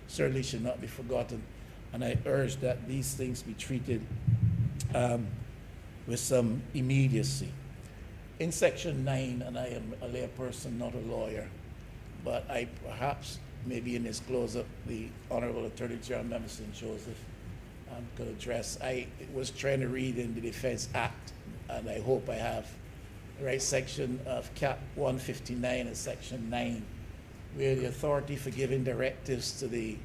certainly should not be forgotten. And I urge that these things be treated with some immediacy. In Section 9, and I am a layperson, not a lawyer, but I perhaps, maybe in this close-up, the Honourable Attorney General Member St. Joseph could address. I was trying to read in the Defense Act, and I hope I have the right section of Cap 159 and Section 9, where the authority for giving directives to the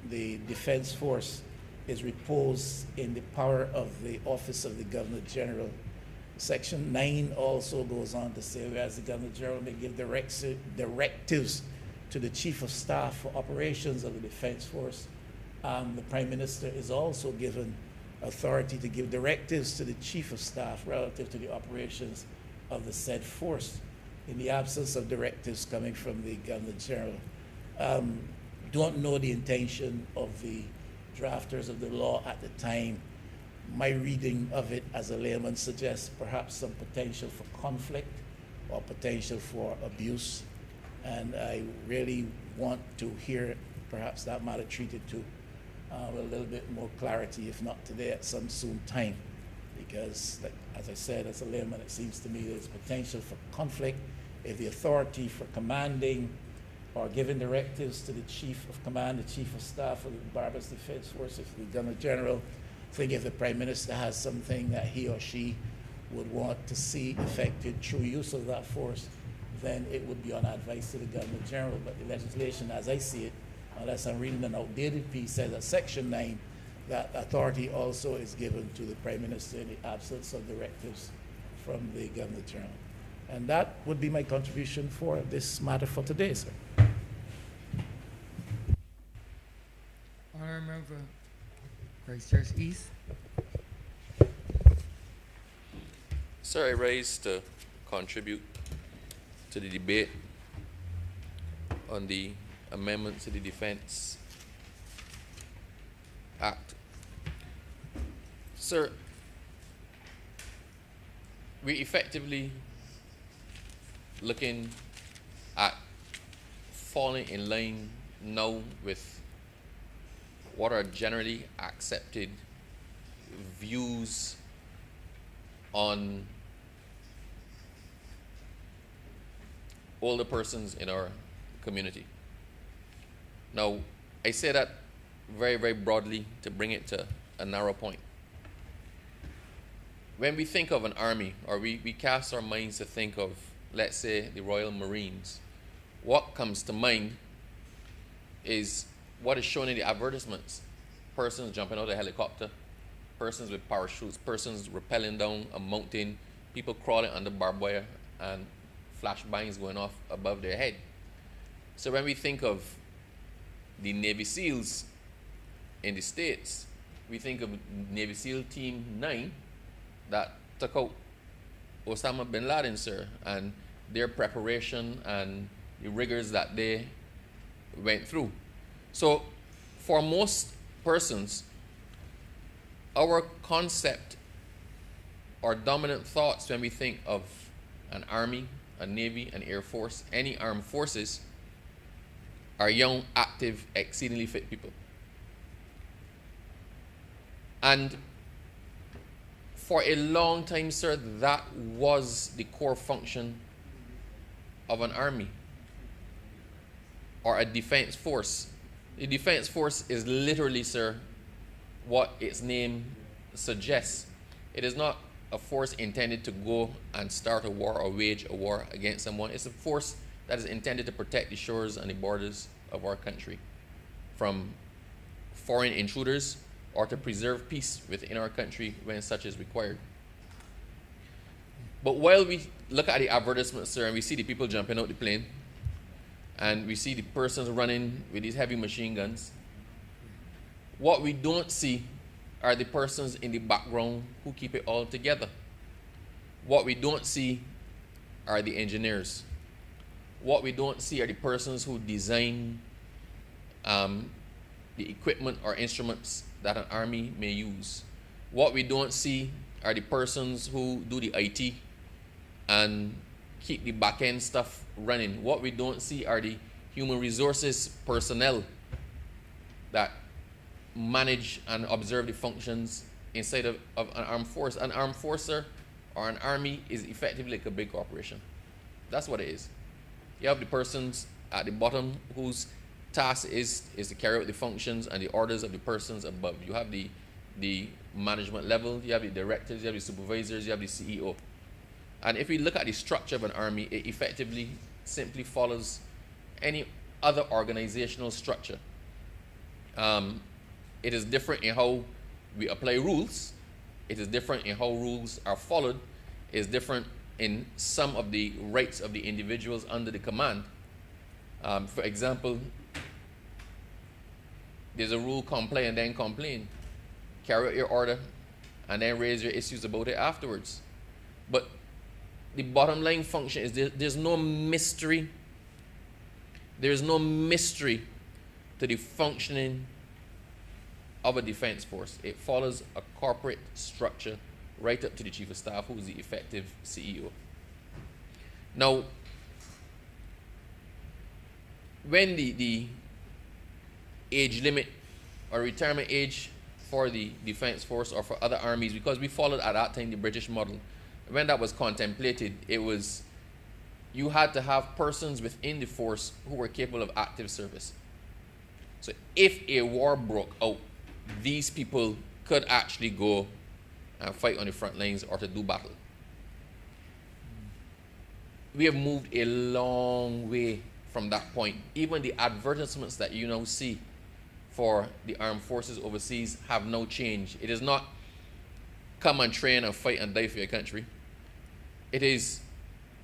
Defense Force is reposed in the power of the Office of the Governor General. Section 9 also goes on to say, whereas the Governor General may give directives to the Chief of Staff for operations of the Defense Force, the Prime Minister is also given authority to give directives to the Chief of Staff relative to the operations of the said force, in the absence of directives coming from the Governor General. Don't know the intention of the drafters of the law at the time. My reading of it as a layman suggests perhaps some potential for conflict or potential for abuse. And I really want to hear perhaps that matter treated to with a little bit more clarity, if not today, at some soon time. Because, as I said, as a layman, it seems to me there's potential for conflict if the authority for commanding or giving directives to the Chief of Command, the Chief of Staff of the Barbados Defense Force, if the Governor General, think if the Prime Minister has something that he or she would want to see effected through use of that force, then it would be on advice to the Governor General. But the legislation, as I see it, unless I'm reading an outdated piece, says that Section 9 that authority also is given to the Prime Minister in the absence of directives from the Governor General. And that would be my contribution for this matter for today, sir. Honourable Member Christchurch East. Sir, I rise to contribute to the debate on the amendment to the Defence Act. Sir, we effectively looking at falling in line now with what are generally accepted views on older persons in our community. Now, I say that very, very broadly to bring it to a narrow point. When we think of an army, or we cast our minds to think of, let's say, the Royal Marines, what comes to mind is what is shown in the advertisements. Persons jumping out of a helicopter, persons with parachutes, persons rappelling down a mountain, people crawling under barbed wire, and flashbangs going off above their head. So when we think of the Navy SEALs in the States, we think of Navy SEAL Team 9 that took out Osama bin Laden, sir, and their preparation and the rigors that they went through. So for most persons, our concept or dominant thoughts when we think of an army, a navy, an air force, any armed forces, are young, active, exceedingly fit people. And for a long time, sir, that was the core function of an army or a defense force. The defense force is literally, sir, what its name suggests. It is not a force intended to go and start a war or wage a war against someone. It's a force that is intended to protect the shores and the borders of our country from foreign intruders or to preserve peace within our country when such is required. But while we look at the advertisements, sir, and we see the people jumping out the plane, and we see the persons running with these heavy machine guns, what we don't see are the persons in the background who keep it all together. What we don't see are the engineers. What we don't see are the persons who design the equipment or instruments that an army may use. What we don't see are the persons who do the IT and keep the back-end stuff running. What we don't see are the human resources personnel that manage and observe the functions inside of an armed force. An armed force, sir, or an army is effectively like a big corporation. That's what it is. You have the persons at the bottom whose task is to carry out the functions and the orders of the persons above. You have the management level, you have the directors, you have the supervisors, you have the CEO. And if we look at the structure of an army, it effectively simply follows any other organizational structure. It is different in how we apply rules. It is different in how rules are followed. It is different in some of the rights of the individuals under the command. For example, there's a rule: comply and then complain. Carry out your order and then raise your issues about it afterwards. But the bottom line function is there's no mystery. There's no mystery to the functioning of a defense force. It follows a corporate structure right up to the chief of staff, who is the effective CEO. Now, when the age limit or retirement age for the defense force or for other armies, because we followed at that time the British model, when that was contemplated, it was you had to have persons within the force who were capable of active service. So if a war broke out, these people could actually go and fight on the front lines or to do battle. We have moved a long way from that point. Even the advertisements that you now see for the armed forces overseas have no change. It is not come and train and fight and die for your country. It is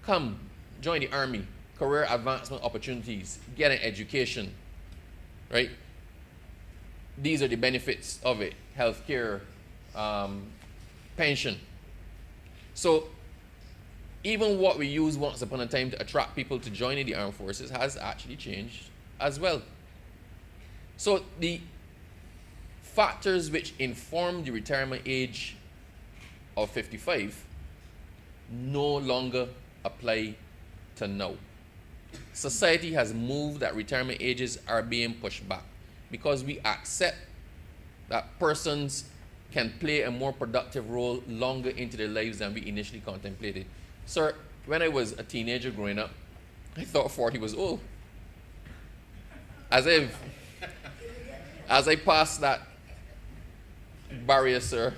come, join the army, career advancement opportunities, get an education, right? These are the benefits of it: healthcare, pension. So even what we used once upon a time to attract people to join in the armed forces has actually changed as well. So the factors which inform the retirement age of 55 no longer apply to now. Society has moved that retirement ages are being pushed back because we accept that persons can play a more productive role longer into their lives than we initially contemplated. Sir, when I was a teenager growing up, I thought 40 was old. As I passed that barrier, sir,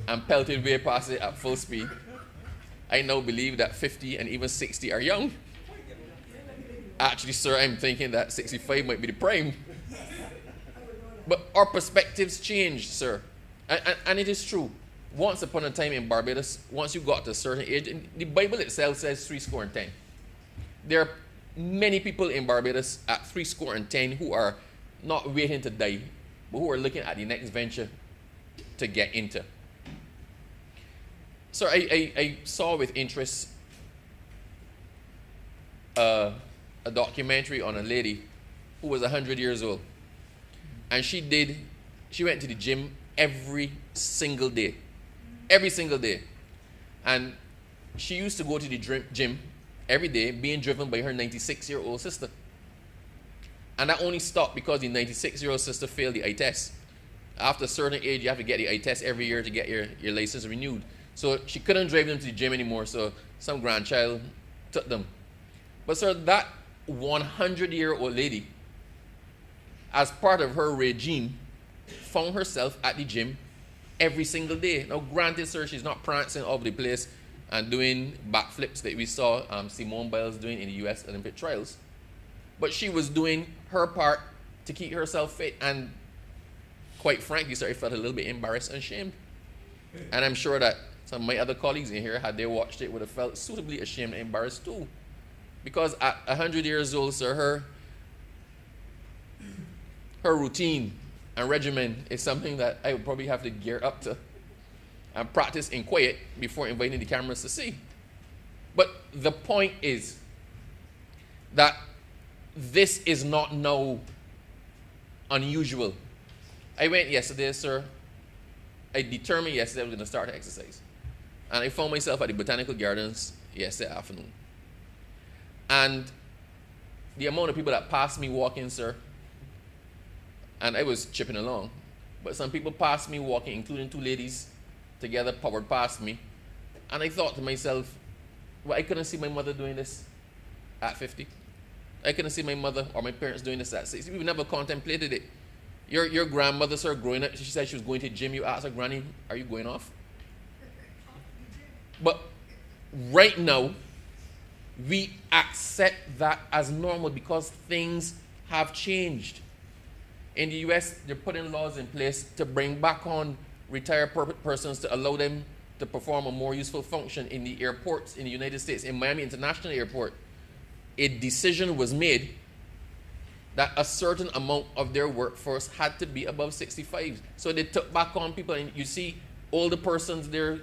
and pelted way past it at full speed, I now believe that 50 and even 60 are young. Actually, sir, I'm thinking that 65 might be the prime. But our perspectives changed, sir. And it is true. Once upon a time in Barbados, once you got to a certain age, and the Bible itself says 70. There are many people in Barbados at 70 who are not waiting to die, but who are looking at the next venture to get into. So I saw with interest a documentary on a lady who was 100 years old. And she went to the gym every single day. Every single day. And she used to go to the gym every day, being driven by her 96-year-old sister. And that only stopped because the 96-year-old sister failed the eye test. After a certain age, you have to get the eye test every year to get your license renewed. So she couldn't drive them to the gym anymore, so some grandchild took them. But sir, that 100-year-old lady, as part of her regime, found herself at the gym every single day. Now, granted, sir, she's not prancing all over the place and doing backflips that we saw Simone Biles doing in the U.S. Olympic trials. But she was doing her part to keep herself fit. And quite frankly, sir, I felt a little bit embarrassed and ashamed. And I'm sure that some of my other colleagues in here, had they watched it, would have felt suitably ashamed and embarrassed too. Because at 100 years old, sir, her routine and regimen is something that I would probably have to gear up to and practice in quiet before inviting the cameras to see. But the point is that this is not now unusual. I went yesterday, sir. I determined yesterday I was going to start to exercise. And I found myself at the Botanical Gardens yesterday afternoon. And the amount of people that passed me walking, sir, and I was chipping along, but some people passed me walking, including two ladies together, powered past me. And I thought to myself, well, I couldn't see my mother doing this at 50. I couldn't see my mother or my parents doing this at 60. We've never contemplated it. Your grandmother, sir, growing up, she said she was going to the gym. You asked her, Granny, are you going off? But right now, we accept that as normal because things have changed. In the US, they're putting laws in place to bring back on retired persons to allow them to perform a more useful function in the airports in the United States. In Miami International Airport, a decision was made that a certain amount of their workforce had to be above 65. So they took back on people, and you see older persons there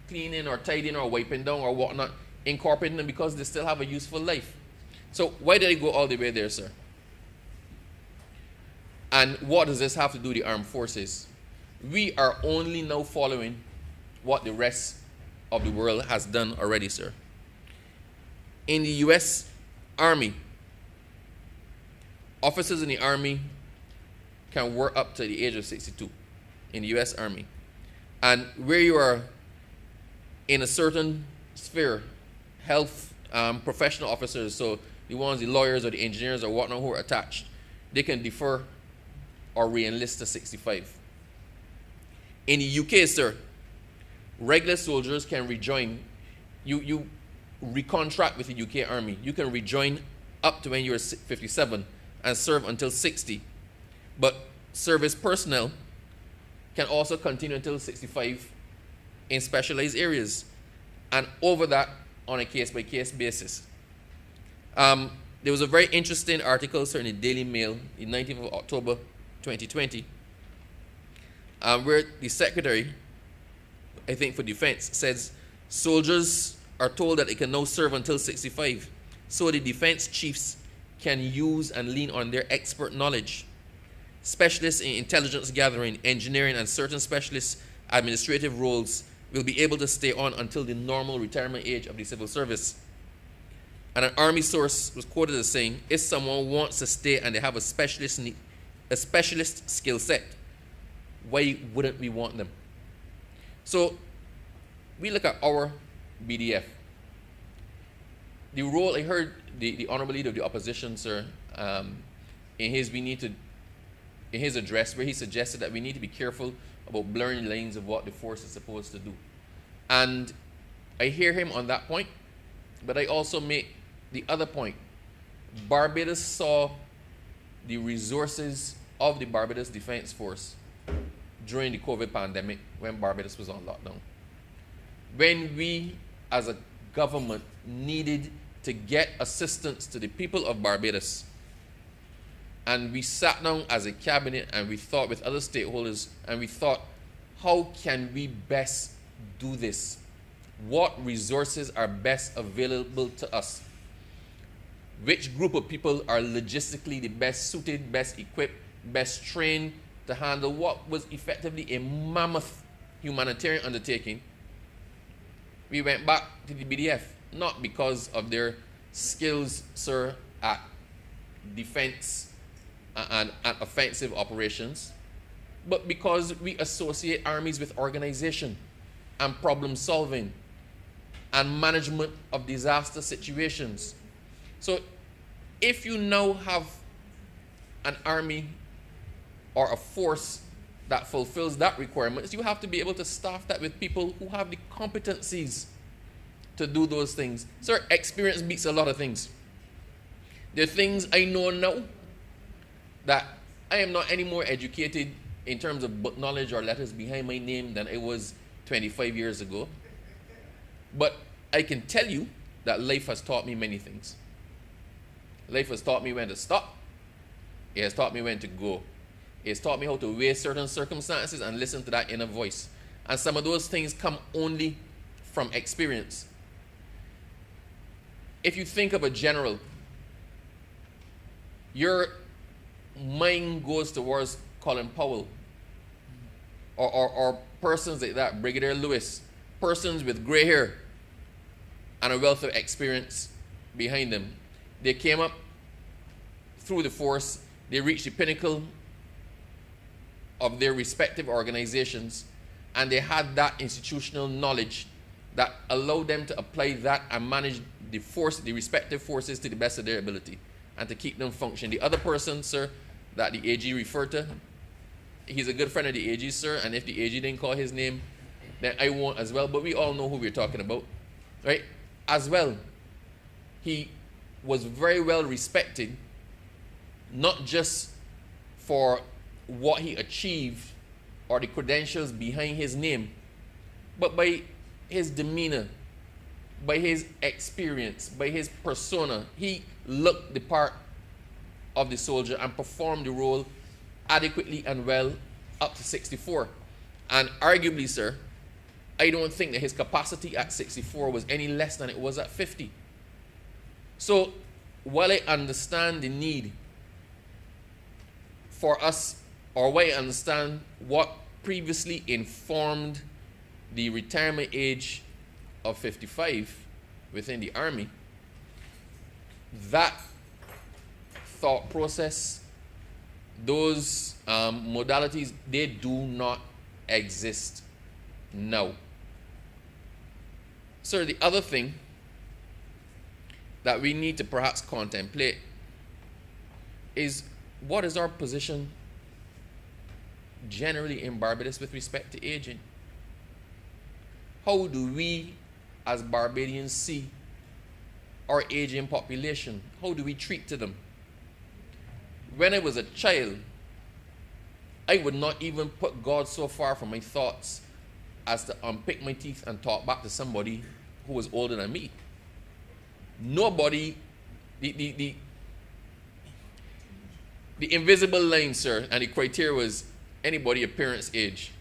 cleaning or tidying or wiping down or whatnot, incorporating them because they still have a useful life. So why did I go all the way there, sir? And what does this have to do with the armed forces? We are only now following what the rest of the world has done already, sir. In the U.S. Army, officers in the Army can work up to the age of 62 in the U.S. Army. And where you are in a certain sphere, health professional officers, so the ones, the lawyers or the engineers or whatnot who are attached, they can defer or re-enlist to 65. In the UK, sir, regular soldiers can rejoin. You recontract with the UK Army. You can rejoin up to when you're 57 and serve until 60. But service personnel can also continue until 65 in specialized areas, and over that on a case-by-case basis. There was a very interesting article, sir, in the Daily Mail, in 19th of October 2020, where the Secretary, I think for Defense, says soldiers are told that they can now serve until 65, so the defense chiefs can use and lean on their expert knowledge. Specialists in intelligence gathering, engineering, and certain specialist administrative roles will be able to stay on until the normal retirement age of the civil service. And an Army source was quoted as saying, if someone wants to stay and they have a specialist skill set, why wouldn't we want them? So we look at our BDF. The role, I heard the Honourable Leader of the Opposition, sir, in his address, where he suggested that we need to be careful about blurring the lines of what the force is supposed to do. And I hear him on that point, but I also make the other point. Barbados saw the resources of the Barbados Defense Force during the COVID pandemic when Barbados was on lockdown. When we, as a government, needed to get assistance to the people of Barbados, and we sat down as a cabinet and we thought with other stakeholders, and we thought, how can we best do this? What resources are best available to us? Which group of people are logistically the best suited, best equipped, best trained to handle what was effectively a mammoth humanitarian undertaking? We went back to the BDF, not because of their skills, sir, at defense and at offensive operations, but because we associate armies with organization and problem solving and management of disaster situations. So if you now have an army or a force that fulfills that requirements, you have to be able to staff that with people who have the competencies to do those things. Sir, experience beats a lot of things. There are things I know now that I am not any more educated in terms of book knowledge or letters behind my name than I was 25 years ago. But I can tell you that life has taught me many things. Life has taught me when to stop. It has taught me when to go. It has taught me how to weigh certain circumstances and listen to that inner voice. And some of those things come only from experience. If you think of a general, your mind goes towards Colin Powell or persons like that, Brigadier Lewis, persons with gray hair and a wealth of experience behind them. They came up through the force, they reached the pinnacle of their respective organizations, and they had that institutional knowledge that allowed them to apply that and manage the respective forces to the best of their ability and to keep them functioning. The other person, sir, that the AG referred to, he's a good friend of the AG, sir, and if the AG didn't call his name, then I won't as well, but we all know who we're talking about, right? As well, he was very well respected, not just for what he achieved or the credentials behind his name, but by his demeanor, by his experience, by his persona. He looked the part of the soldier and performed the role adequately and well up to 64. And arguably, sir, I don't think that his capacity at 64 was any less than it was at 50. So while I understand the need for us, or while I understand what previously informed the retirement age of 55 within the Army, that thought process, those modalities, they do not exist now. Sir, the other thing that we need to perhaps contemplate is, what is our position generally in Barbados with respect to aging? How do we as Barbadians see our aging population? How do we treat to them? When I was a child, I would not even put God so far from my thoughts as to unpick my teeth and talk back to somebody who was older than me. Nobody, the invisible line, sir, and the criteria was anybody of parents' age,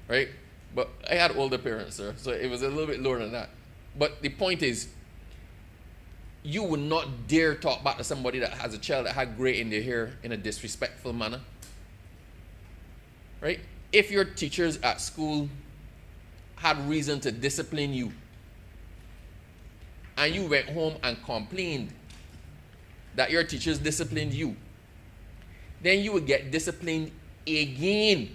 right? But I had older parents, sir, so it was a little bit lower than that. But the point is, you would not dare talk back to somebody that has a child that had gray in their hair in a disrespectful manner, right? If your teachers at school had reason to discipline you, and you went home and complained that your teachers disciplined you, then you would get disciplined again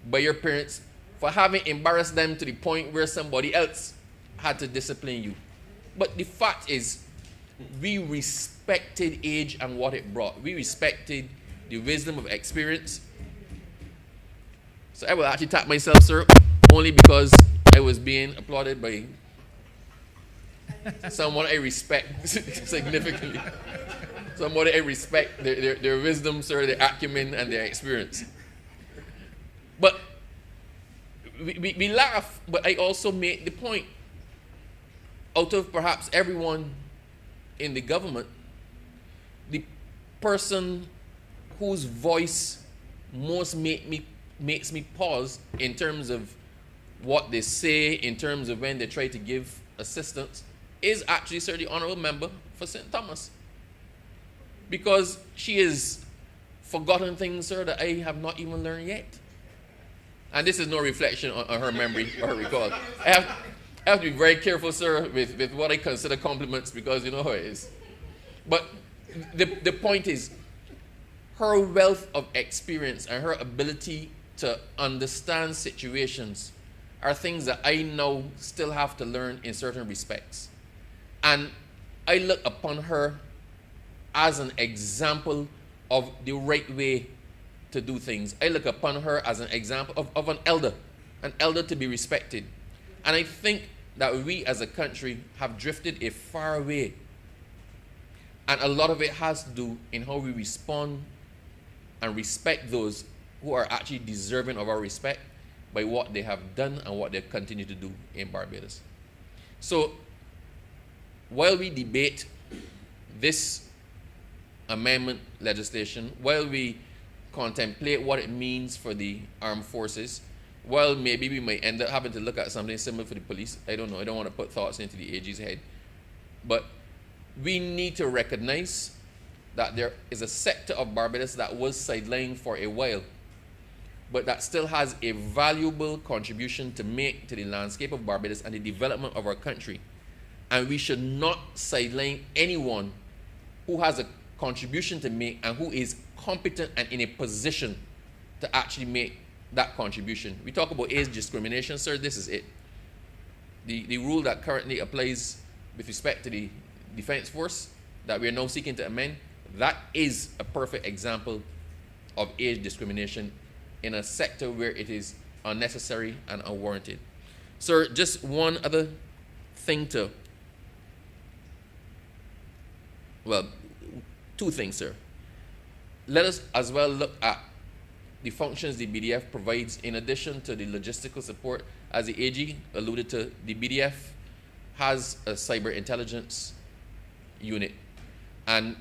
by your parents for having embarrassed them to the point where somebody else had to discipline you. But the fact is, we respected age and what it brought. We respected the wisdom of experience. So I will actually tap myself, sir, only because I was being applauded by someone I respect significantly. Somebody I respect their wisdom, sir, their acumen, and their experience. But we laugh, but I also make the point. Out of perhaps everyone in the government, the person whose voice most makes me pause in terms of what they say, in terms of when they try to give assistance, is actually, sir, the Honourable Member for St. Thomas. Because she has forgotten things, sir, that I have not even learned yet. And this is no reflection on her memory or her recall. I have to be very careful, sir, with what I consider compliments, because you know how it is. But the point is, her wealth of experience and her ability to understand situations are things that I now still have to learn in certain respects. And I look upon her as an example of the right way to do things. I look upon her as an example of an elder to be respected. And I think that we as a country have drifted a far way. And a lot of it has to do in how we respond and respect those who are actually deserving of our respect by what they have done and what they continue to do in Barbados. So, while we debate this amendment legislation, while we contemplate what it means for the armed forces, while maybe we might end up having to look at something similar for the police, I don't know, I don't want to put thoughts into the AG's head, but we need to recognize that there is a sector of Barbados that was sidelined for a while, but that still has a valuable contribution to make to the landscape of Barbados and the development of our country. And we should not sideline anyone who has a contribution to make and who is competent and in a position to actually make that contribution. We talk about age discrimination, sir, this is it. The rule that currently applies with respect to the Defense Force that we are now seeking to amend, that is a perfect example of age discrimination in a sector where it is unnecessary and unwarranted. Sir, just one other thing two things, sir. Let us as well look at the functions the BDF provides in addition to the logistical support. As the AG alluded to, the BDF has a cyber intelligence unit. And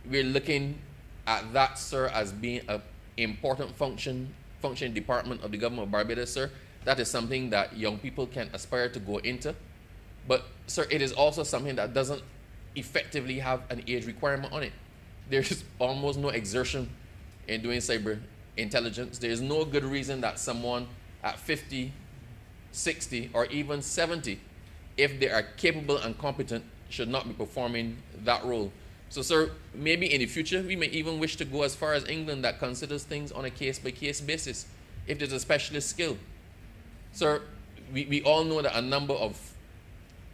we're looking at that, sir, as being an important function department of the government of Barbados, sir. That is something that young people can aspire to go into. But, sir, it is also something that doesn't effectively have an age requirement on it. There's almost no exertion in doing cyber intelligence. There's no good reason that someone at 50, 60, or even 70, if they are capable and competent, should not be performing that role. So, sir, maybe in the future, we may even wish to go as far as England that considers things on a case-by-case basis, if there's a specialist skill. Sir, we all know that a number of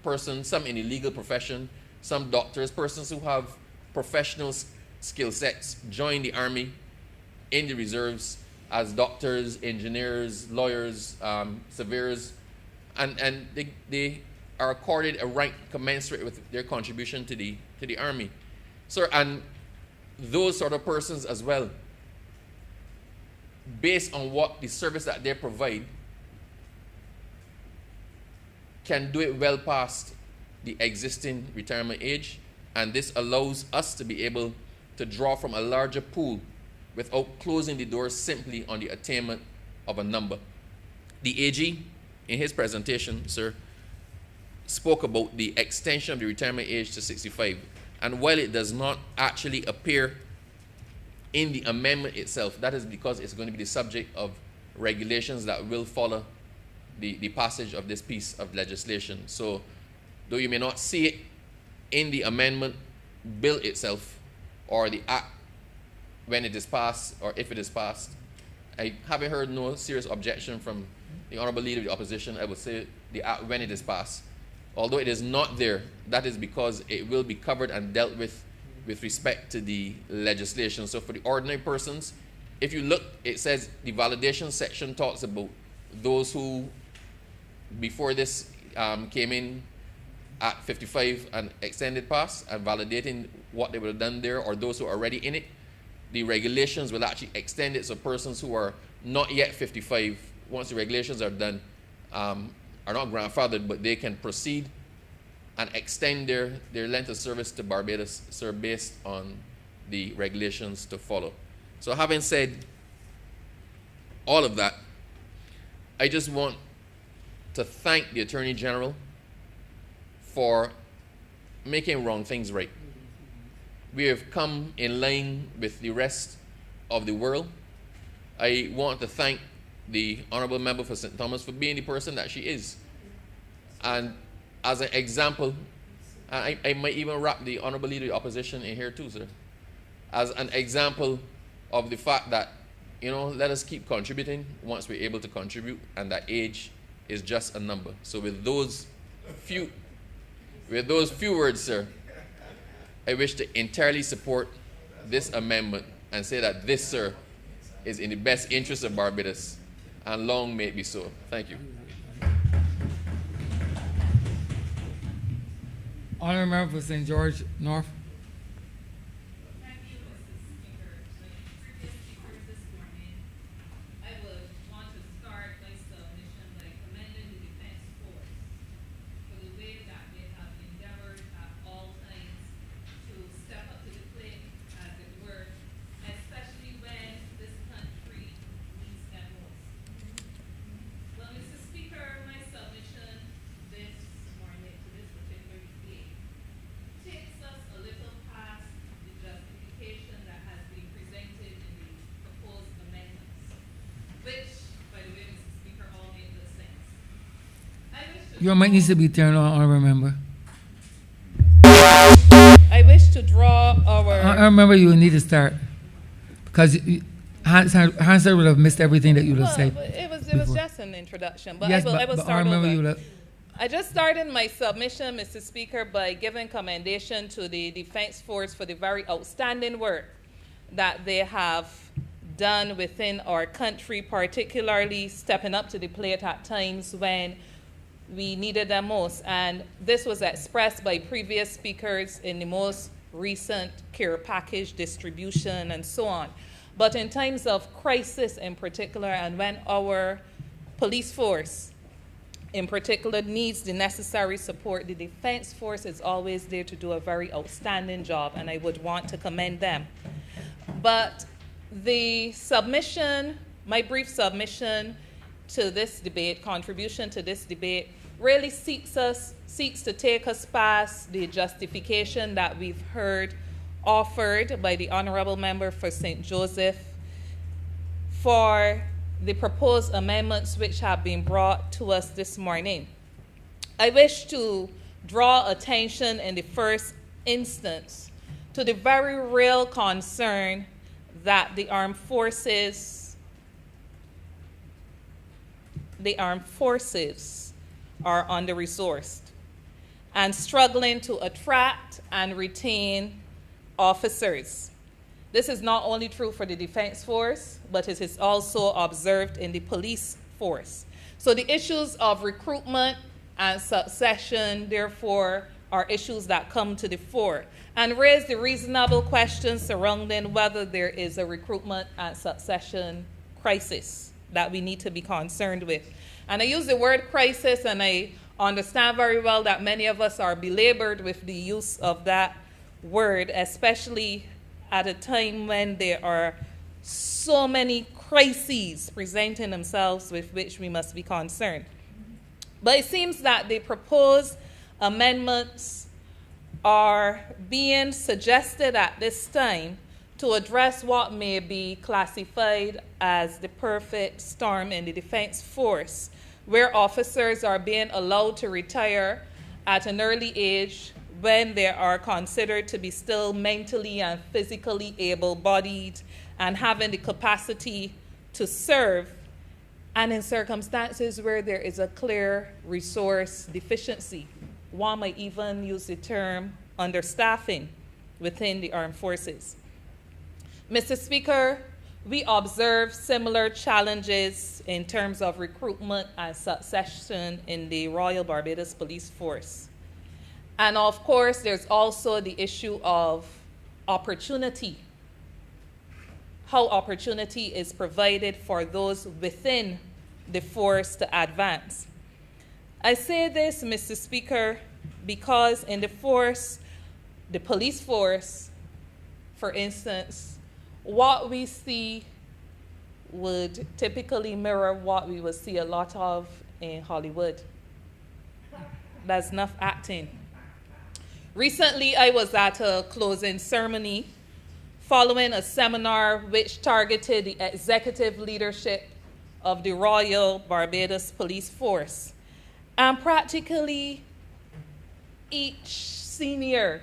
persons, some in the legal profession, some doctors, persons who have professional skill sets, join the Army in the reserves as doctors, engineers, lawyers, surveyors, and they are accorded a rank commensurate with their contribution to the Army. Sir, and those sort of persons as well based on what the service that they provide, can do it well past the existing retirement age, and this allows us to be able to draw from a larger pool without closing the doors simply on the attainment of a number. The AG, in his presentation, sir, spoke about the extension of the retirement age to 65. And while it does not actually appear in the amendment itself, that is because it's going to be the subject of regulations that will follow the passage of this piece of legislation. So, though you may not see it in the amendment bill itself or the act when it is passed or if it is passed, I haven't heard no serious objection from the Honourable Leader of the Opposition. I would say the act when it is passed. Although it is not there, that is because it will be covered and dealt with respect to the legislation. So for the ordinary persons, if you look, it says the validation section talks about those who, before this came in at 55 and extended pass and validating what they would have done there, or those who are already in it. The regulations will actually extend it so persons who are not yet 55, once the regulations are done, are not grandfathered, but they can proceed and extend their length of service to Barbados, sir, based on the regulations to follow. So having said all of that, I just want to thank the Attorney General for making wrong things right. We have come in line with the rest of the world. I want to thank the Honourable Member for St. Thomas for being the person that she is. And as an example, I might even wrap the Honourable Leader of the Opposition in here too, sir. As an example of the fact that, let us keep contributing once we're able to contribute, and that age is just a number. So with those few words, sir, I wish to entirely support this amendment and say that this, sir, is in the best interest of Barbados, and long may it be so. Thank you. Honourable Member for St. George North. Thank you, Mr. Speaker. Like previous speakers this morning, I would want to start my submission by commending the Defence Force for the way that they have endeavored at all times to step up to the plate, as it were, especially when this country needs them most. Well, Mr. Speaker, my submission this morning to this particular debate takes us a little past the justification that has been presented in the proposed amendments, which, by the way, Mr. Speaker, all make good sense. I wish to Your mic needs to be turned on, Honourable Member. I wish to draw our I remember you need to start because Hansard would have missed everything that you would have said. it was before. just an introduction, but Yes, I will but I start remember over. you would have. I just started my submission, Mr. Speaker, by giving commendation to the Defence Force for the very outstanding work that they have done within our country, particularly stepping up to the plate at times when we needed them most. And this was expressed by previous speakers in the most recent care package distribution and so on. But in times of crisis in particular, and when our police force in particular needs the necessary support, the Defence Force is always there to do a very outstanding job, and I would want to commend them. But the submission, my brief submission to this debate, contribution to this debate, really seeks to take us past the justification that we've heard offered by the Honourable Member for St. Joseph for the proposed amendments which have been brought to us this morning. I wish to draw attention in the first instance to the very real concern that the armed forces are under-resourced and struggling to attract and retain officers. This is not only true for the Defence Force, but it is also observed in the police force. So the issues of recruitment and succession, therefore, are issues that come to the fore and raise the reasonable questions surrounding whether there is a recruitment and succession crisis that we need to be concerned with. And I use the word crisis, and I understand very well that many of us are belabored with the use of that word, especially at a time when there are so many crises presenting themselves with which we must be concerned. But it seems that the proposed amendments are being suggested at this time to address what may be classified as the perfect storm in the defense force, where officers are being allowed to retire at an early age when they are considered to be still mentally and physically able-bodied and having the capacity to serve, and in circumstances where there is a clear resource deficiency. One might even use the term understaffing within the armed forces. Mr. Speaker, we observe similar challenges in terms of recruitment and succession in the Royal Barbados Police Force. And of course, there's also the issue of opportunity, how opportunity is provided for those within the force to advance. I say this, Mr. Speaker, because in the force, the police force, for instance, what we see would typically mirror what we would see a lot of in Hollywood. That's enough acting. Recently, I was at a closing ceremony following a seminar which targeted the executive leadership of the Royal Barbados Police Force. And practically each senior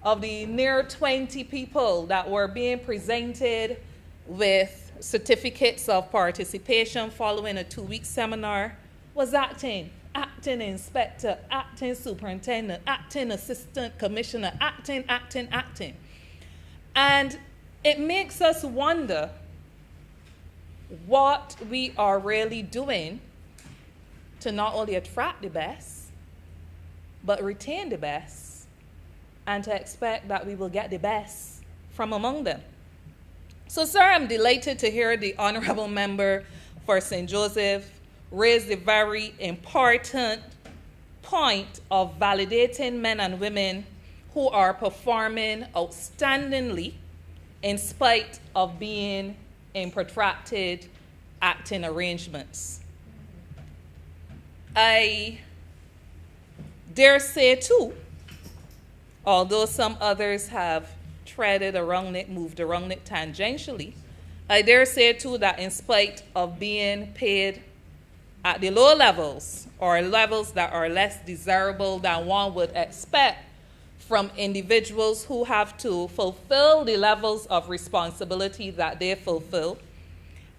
of the near 20 people that were being presented with certificates of participation following a 2-week seminar was acting inspector, acting superintendent, acting assistant commissioner, acting. And it makes us wonder what we are really doing to not only attract the best, but retain the best, and to expect that we will get the best from among them. So, sir, I'm delighted to hear the Honourable Member for St. Joseph raise the very important point of validating men and women who are performing outstandingly in spite of being in protracted acting arrangements. I dare say, too, although some others have treaded around it, moved around it tangentially, I dare say, too, that in spite of being paid at the low levels, or levels that are less desirable than one would expect from individuals who have to fulfill the levels of responsibility that they fulfill,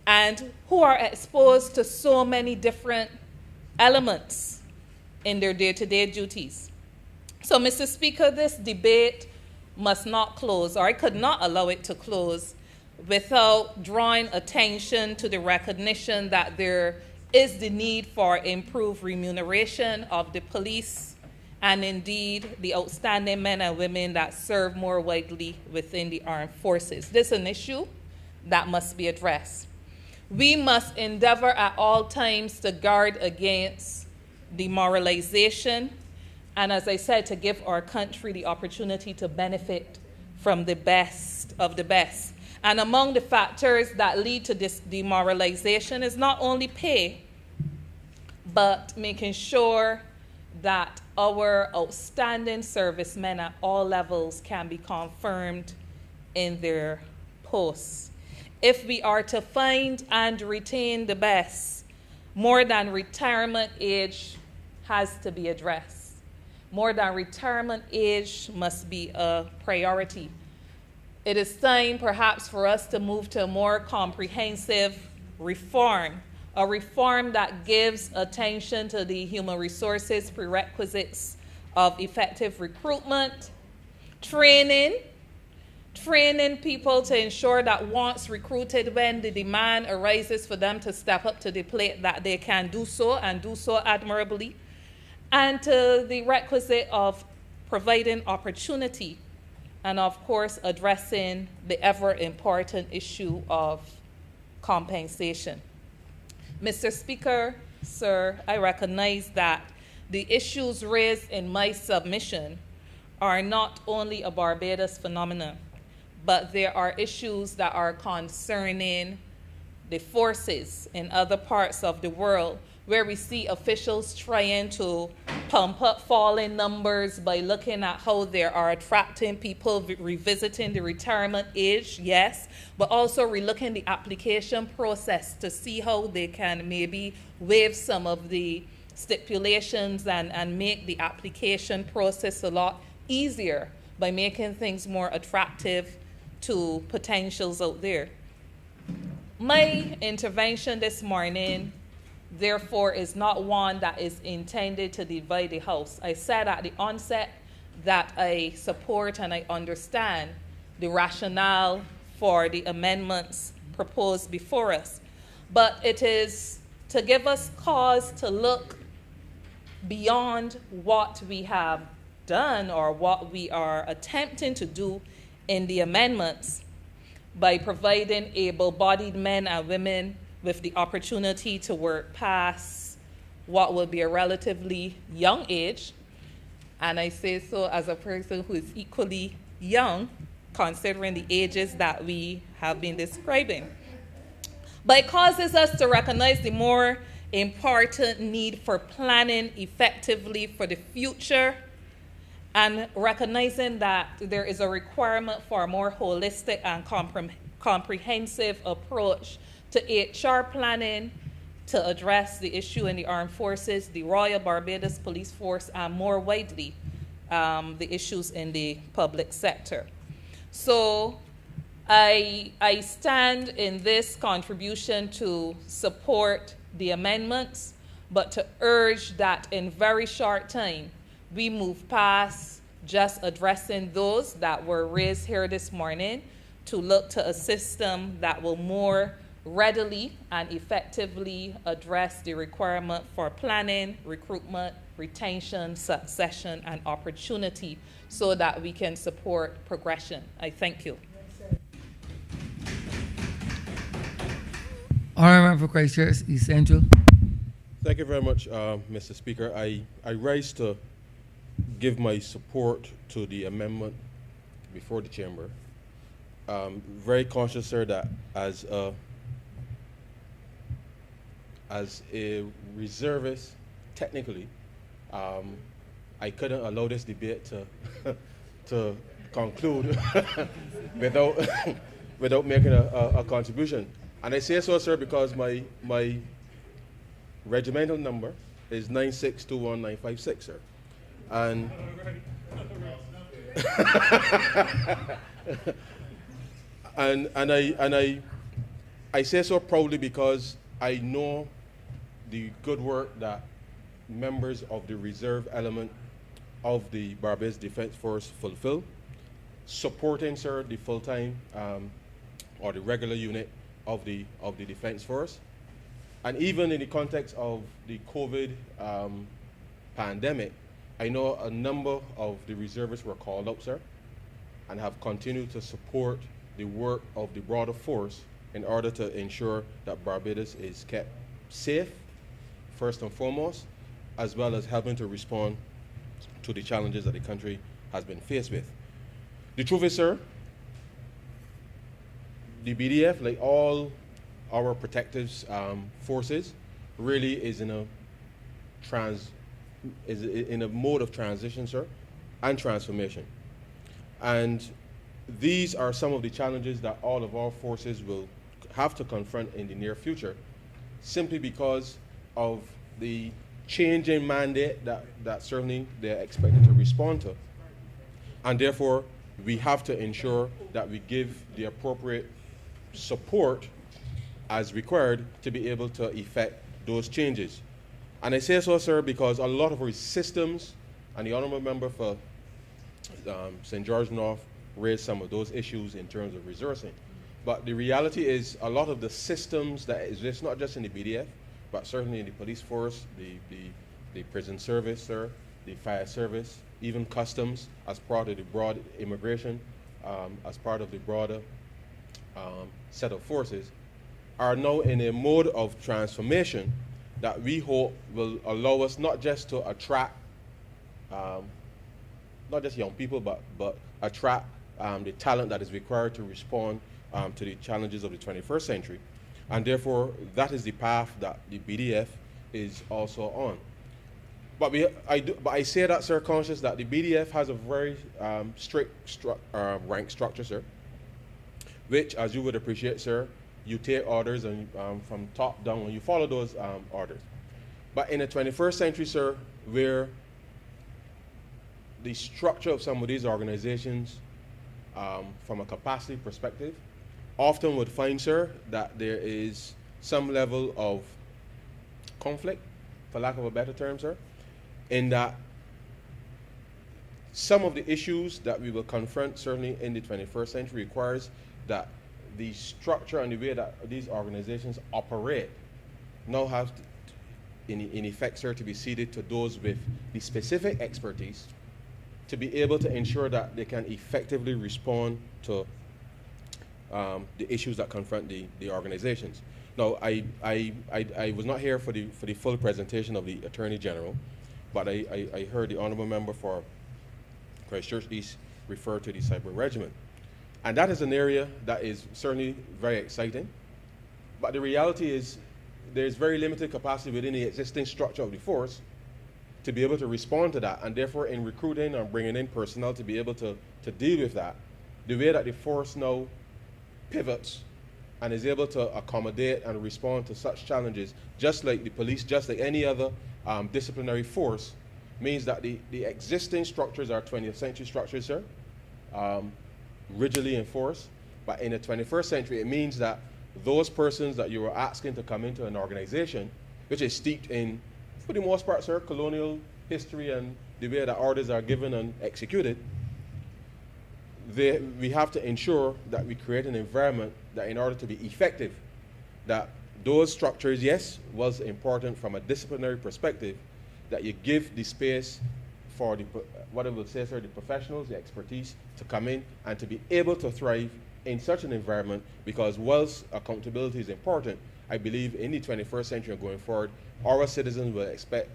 and who are exposed to so many different elements in their day-to-day duties. So, Mr. Speaker, this debate must not close, or I could not allow it to close, without drawing attention to the recognition that there is the need for improved remuneration of the police and indeed the outstanding men and women that serve more widely within the armed forces. This is an issue that must be addressed. We must endeavor at all times to guard against demoralization, and as I said, to give our country the opportunity to benefit from the best of the best. And among the factors that lead to this demoralization is not only pay, but making sure that our outstanding servicemen at all levels can be confirmed in their posts. If we are to find and retain the best, more than retirement age has to be addressed. More than retirement age must be a priority. It is time, perhaps, for us to move to a more comprehensive reform, a reform that gives attention to the human resources prerequisites of effective recruitment, training people to ensure that once recruited, when the demand arises for them to step up to the plate, that they can do so and do so admirably, and to the requisite of providing opportunity, and of course addressing the ever important issue of compensation. Mr. Speaker, sir, I recognize that the issues raised in my submission are not only a Barbados phenomenon, but there are issues that are concerning the forces in other parts of the world where we see officials trying to pump up falling numbers by looking at how they are attracting people revisiting the retirement age, yes, but also relooking the application process to see how they can maybe waive some of the stipulations and make the application process a lot easier by making things more attractive to potentials out there. My intervention this morning, therefore, is not one that is intended to divide the House. I said at the onset that I support and I understand the rationale for the amendments proposed before us, but it is to give us cause to look beyond what we have done or what we are attempting to do in the amendments by providing able-bodied men and women with the opportunity to work past what will be a relatively young age. And I say so as a person who is equally young, considering the ages that we have been describing. But it causes us to recognize the more important need for planning effectively for the future, and recognizing that there is a requirement for a more holistic and comprehensive approach to HR planning to address the issue in the armed forces, the Royal Barbados Police Force, and more widely, the issues in the public sector. So I stand in this contribution to support the amendments, but to urge that in very short time, we move past just addressing those that were raised here this morning to look to a system that will more readily and effectively address the requirement for planning, recruitment, retention, succession, and opportunity so that we can support progression. I thank you. Honourable for Christchurch, East Central. Thank you very much, Mr. Speaker. I rise to give my support to the amendment before the chamber. Very conscious, sir, that as a reservist, technically, I couldn't allow this debate to conclude without making a contribution. And I say so, sir, because my regimental number is 9621956, sir. And I say so proudly because I know the good work that members of the reserve element of the Barbados Defence Force fulfill, supporting, sir, the full-time or the regular unit of the Defence Force. And even in the context of the COVID pandemic, I know a number of the reservists were called up, sir, and have continued to support the work of the broader force in order to ensure that Barbados is kept safe, first and foremost, as well as helping to respond to the challenges that the country has been faced with. The truth is, sir, the BDF, like all our protective forces, really is in a mode of transition, sir, and transformation. And these are some of the challenges that all of our forces will have to confront in the near future, simply because of the changing mandate that certainly they're expected to respond to. And therefore, we have to ensure that we give the appropriate support as required to be able to effect those changes. And I say so, sir, because a lot of our systems, and the Honourable Member for St. George North raised some of those issues in terms of resourcing. But the reality is a lot of the systems that exist, not just in the BDF, but certainly in the police force, the prison service, sir, the fire service, even customs, as part of the broad immigration, as part of the broader set of forces, are now in a mode of transformation that we hope will allow us not just to attract not just young people, but attract the talent that is required to respond to the challenges of the 21st century. And therefore, that is the path that the BDF is also on. But I say that, sir, conscious that the BDF has a very strict rank structure, sir, which, as you would appreciate, sir, you take orders and from top down and you follow those orders. But in the 21st century, sir, where the structure of some of these organizations from a capacity perspective often would find, sir, that there is some level of conflict, for lack of a better term, sir, in that some of the issues that we will confront certainly in the 21st century requires that the structure and the way that these organizations operate now have to, in effect, sir, to be ceded to those with the specific expertise to be able to ensure that they can effectively respond to the issues that confront the organizations. Now, I was not here for the full presentation of the Attorney General, but I heard the Honourable Member for Christchurch East refer to the Cyber Regiment. And that is an area that is certainly very exciting. But the reality is there's very limited capacity within the existing structure of the force to be able to respond to that. And therefore, in recruiting and bringing in personnel to be able to deal with that, the way that the force now pivots and is able to accommodate and respond to such challenges, just like the police, just like any other disciplinary force, means that the existing structures are 20th century structures, sir, rigidly enforced. But in the 21st century, it means that those persons that you were asking to come into an organization, which is steeped in, for the most part, sir, colonial history and the way that orders are given and executed, we have to ensure that we create an environment that, in order to be effective, that those structures, yes, was important from a disciplinary perspective, that you give the space for the, what I would say, sir, the professionals, the expertise to come in and to be able to thrive in such an environment, because whilst accountability is important, I believe in the 21st century and going forward, our citizens will expect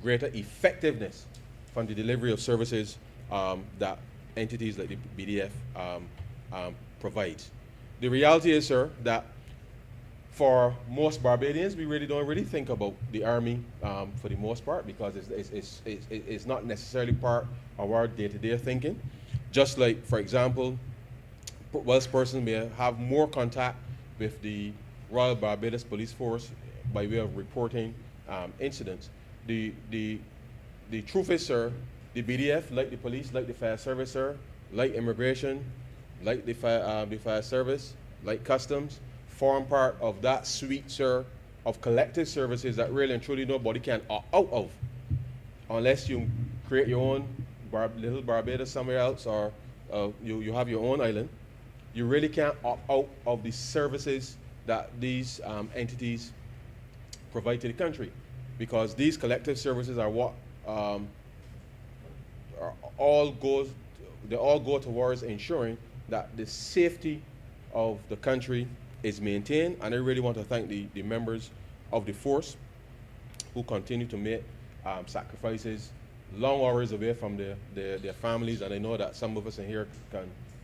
greater effectiveness from the delivery of services that entities like the BDF provides. The reality is, sir, that for most Barbadians, we really don't really think about the Army for the most part, because it's not necessarily part of our day-to-day thinking. Just like, for example, whilst persons may have more contact with the Royal Barbados Police Force by way of reporting incidents, the truth is, sir, the BDF, like the police, like the fire service, sir, like immigration, like the fire service, like customs, form part of that suite, sir, of collective services that really and truly nobody can opt out of, unless you create your own little Barbados somewhere else, or you have your own island. You really can't opt out of the services that these entities provide to the country, because these collective services are what all go towards ensuring that the safety of the country is maintained. And I really want to thank the members of the force who continue to make sacrifices, long hours away from their families, and I know that some of us in here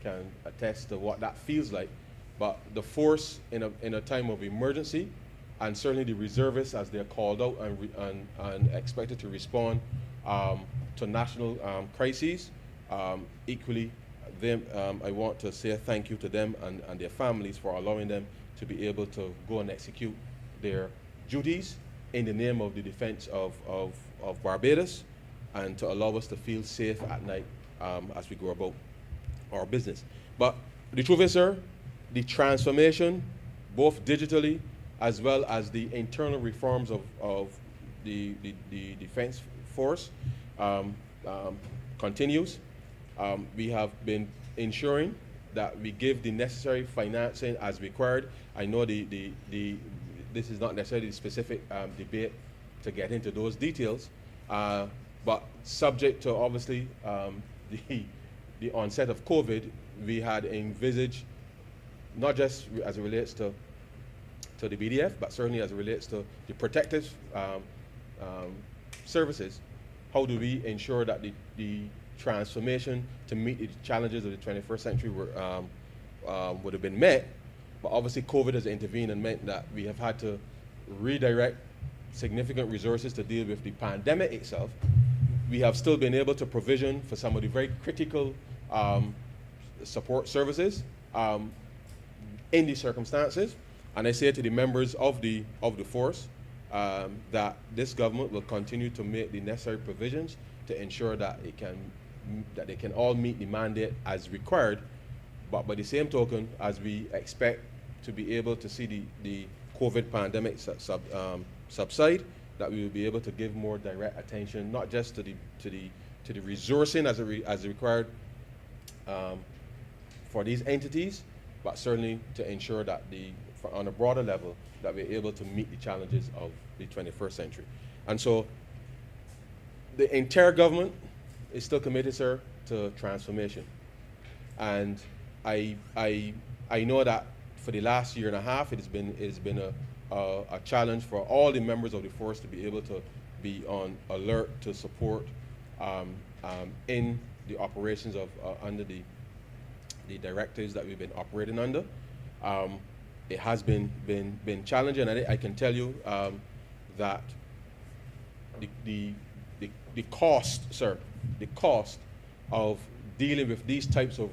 can attest to what that feels like. But the force in a time of emergency, and certainly the reservists as they're called out and expected to respond to national crises, equally, I want to say thank you to them and their families for allowing them to be able to go and execute their duties in the name of the defense of Barbados, and to allow us to feel safe at night as we go about our business. But the truth is, sir, the transformation, both digitally as well as the internal reforms of the defense force, continues. We have been ensuring that we give the necessary financing as required. I know this is not necessarily the specific debate to get into those details, but subject to obviously the onset of COVID, we had envisaged not just as it relates to the BDF, but certainly as it relates to the protective services. How do we ensure that the transformation to meet the challenges of the 21st century would have been met? But obviously COVID has intervened and meant that we have had to redirect significant resources to deal with the pandemic itself. We have still been able to provision for some of the very critical support services in these circumstances. And I say to the members of the force that this government will continue to make the necessary provisions to ensure that they can all meet the mandate as required. But by the same token, as we expect to be able to see the COVID pandemic subside, that we will be able to give more direct attention, not just to the resourcing as required for these entities, but certainly to ensure that on a broader level, that we're able to meet the challenges of the 21st century. And so the entire government is still committed, sir, to transformation. And I know that for the last year and a half, it has been a challenge for all the members of the force to be able to be on alert to support in the operations of under the directives that we've been operating under. It has been challenging, and I can tell you that the cost, sir, the cost of dealing with these types of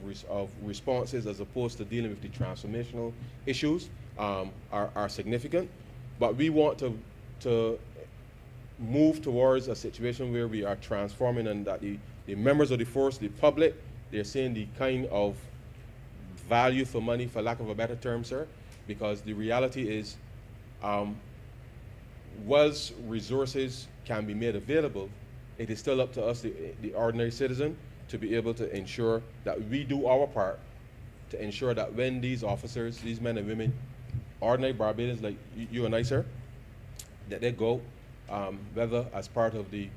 responses as opposed to dealing with the transformational issues are significant. But we want to move towards a situation where we are transforming, and that the members of the force, the public, they're seeing the kind of value for money, for lack of a better term, sir, because the reality is, whilst resources can be made available, it is still up to us, the ordinary citizen, to be able to ensure that we do our part to ensure that when these officers, these men and women, ordinary Barbadians like you and I, sir, that they go, whether as part of the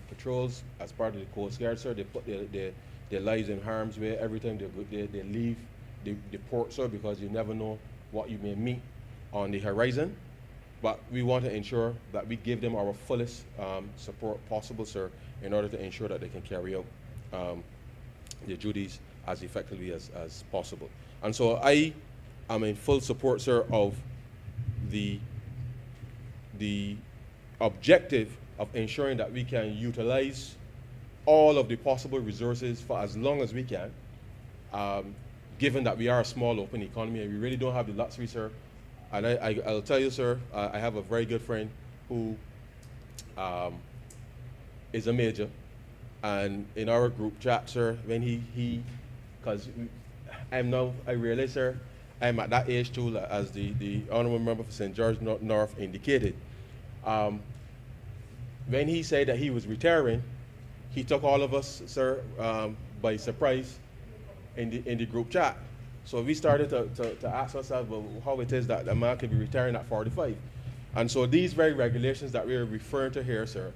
patrols, as part of the Coast Guard, sir, they put their lives in harm's way every time they leave the port, sir, because you never know what you may meet on the horizon. But we want to ensure that we give them our fullest support possible, sir, in order to ensure that they can carry out their duties as effectively as possible. And so I am in full support, sir, of the objective of ensuring that we can utilize all of the possible resources for as long as we can, given that we are a small open economy and we really don't have the luxury, sir. And I'll tell you, sir, I have a very good friend who is a major, and in our group chat, sir, when because I realize, sir, I'm at that age too, as the Honourable Member for St. George North indicated. When he said that he was retiring, he took all of us, sir, by surprise in the group chat. So we started to ask ourselves, well, how it is that a man could be retiring at 45. And so these very regulations that we're referring to here, sir,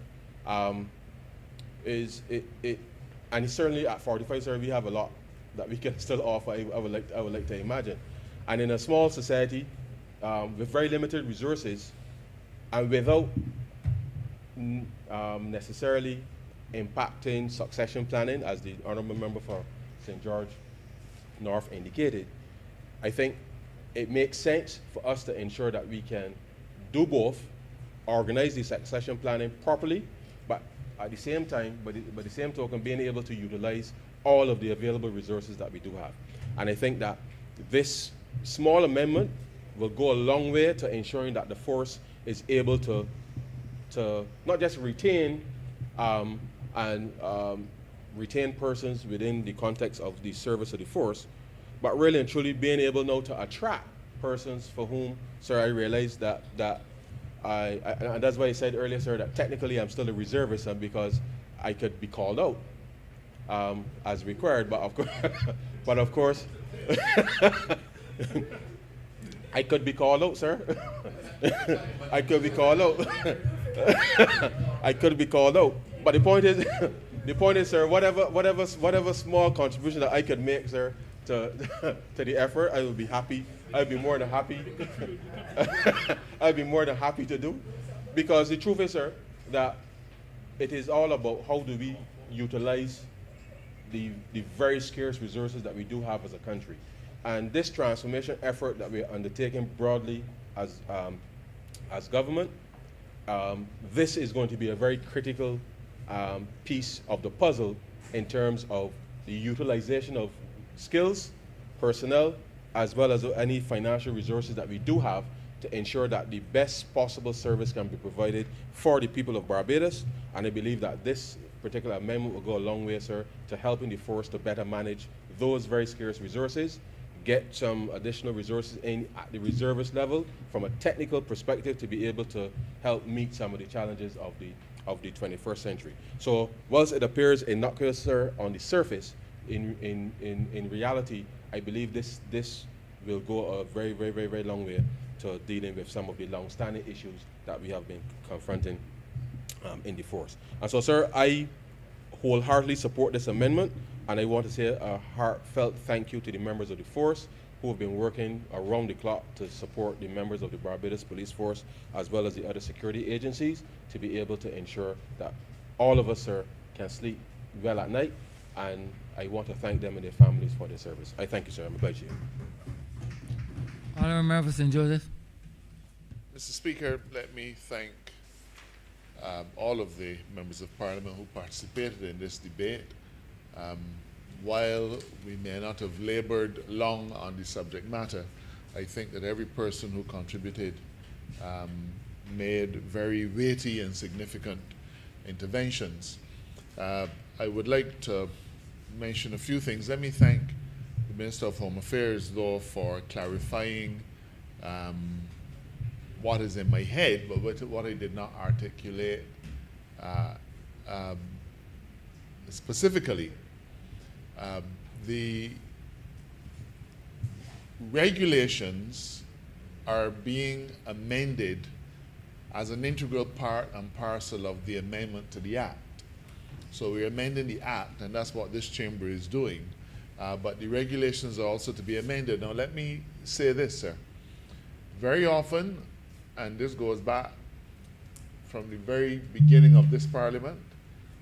and certainly at 45, sir, we have a lot that we can still offer, I would like to imagine. And in a small society with very limited resources and without necessarily impacting succession planning, as the Honourable Member for St. George North indicated, I think it makes sense for us to ensure that we can do both, organize the succession planning properly, but at the same time, by the same token, being able to utilize all of the available resources that we do have. And I think that this small amendment will go a long way to ensuring that the force is able to not just retain retain persons within the context of the service of the force, but really and truly being able now to attract persons for whom, sir, I realize that and that's why I said earlier, sir, that technically I'm still a reservist, and because I could be called out as required, but of course, I could be called out, sir. I could be called out. I could be called out. But the point is, sir, whatever small contribution that I could make, sir, to to the effort. I will be happy. I'll be more than happy. I'll be more than happy to do, because the truth is, sir, that it is all about how do we utilize the very scarce resources that we do have as a country. And this transformation effort that we are undertaking broadly as government, this is going to be a very critical piece of the puzzle in terms of the utilization of skills, personnel, as well as any financial resources that we do have to ensure that the best possible service can be provided for the people of Barbados. And I believe that this particular amendment will go a long way, sir, to helping the force to better manage those very scarce resources, get some additional resources in at the reservist level from a technical perspective to be able to help meet some of the challenges of the 21st century. So whilst it appears innocuous, sir, on the surface, in reality, I believe this will go a very, very, very, very long way to dealing with some of the long-standing issues that we have been confronting in the force. And so, sir, I wholeheartedly support this amendment, and I want to say a heartfelt thank you to the members of the force who have been working around the clock to support the members of the Barbados Police Force as well as the other security agencies to be able to ensure that all of us, sir, can sleep well at night, and I want to thank them and their families for their service. I thank you, sir. I'm obliged to you. Honourable Member for St. Joseph. Mr. Speaker, let me thank all of the members of Parliament who participated in this debate. While we may not have labored long on the subject matter, I think that every person who contributed made very weighty and significant interventions. I would like to mention a few things. Let me thank the Minister of Home Affairs, though, for clarifying what is in my head, but what I did not articulate specifically. The regulations are being amended as an integral part and parcel of the amendment to the Act. So we're amending the Act, and that's what this chamber is doing. But the regulations are also to be amended. Now let me say this, sir. Very often, and this goes back from the very beginning of this Parliament,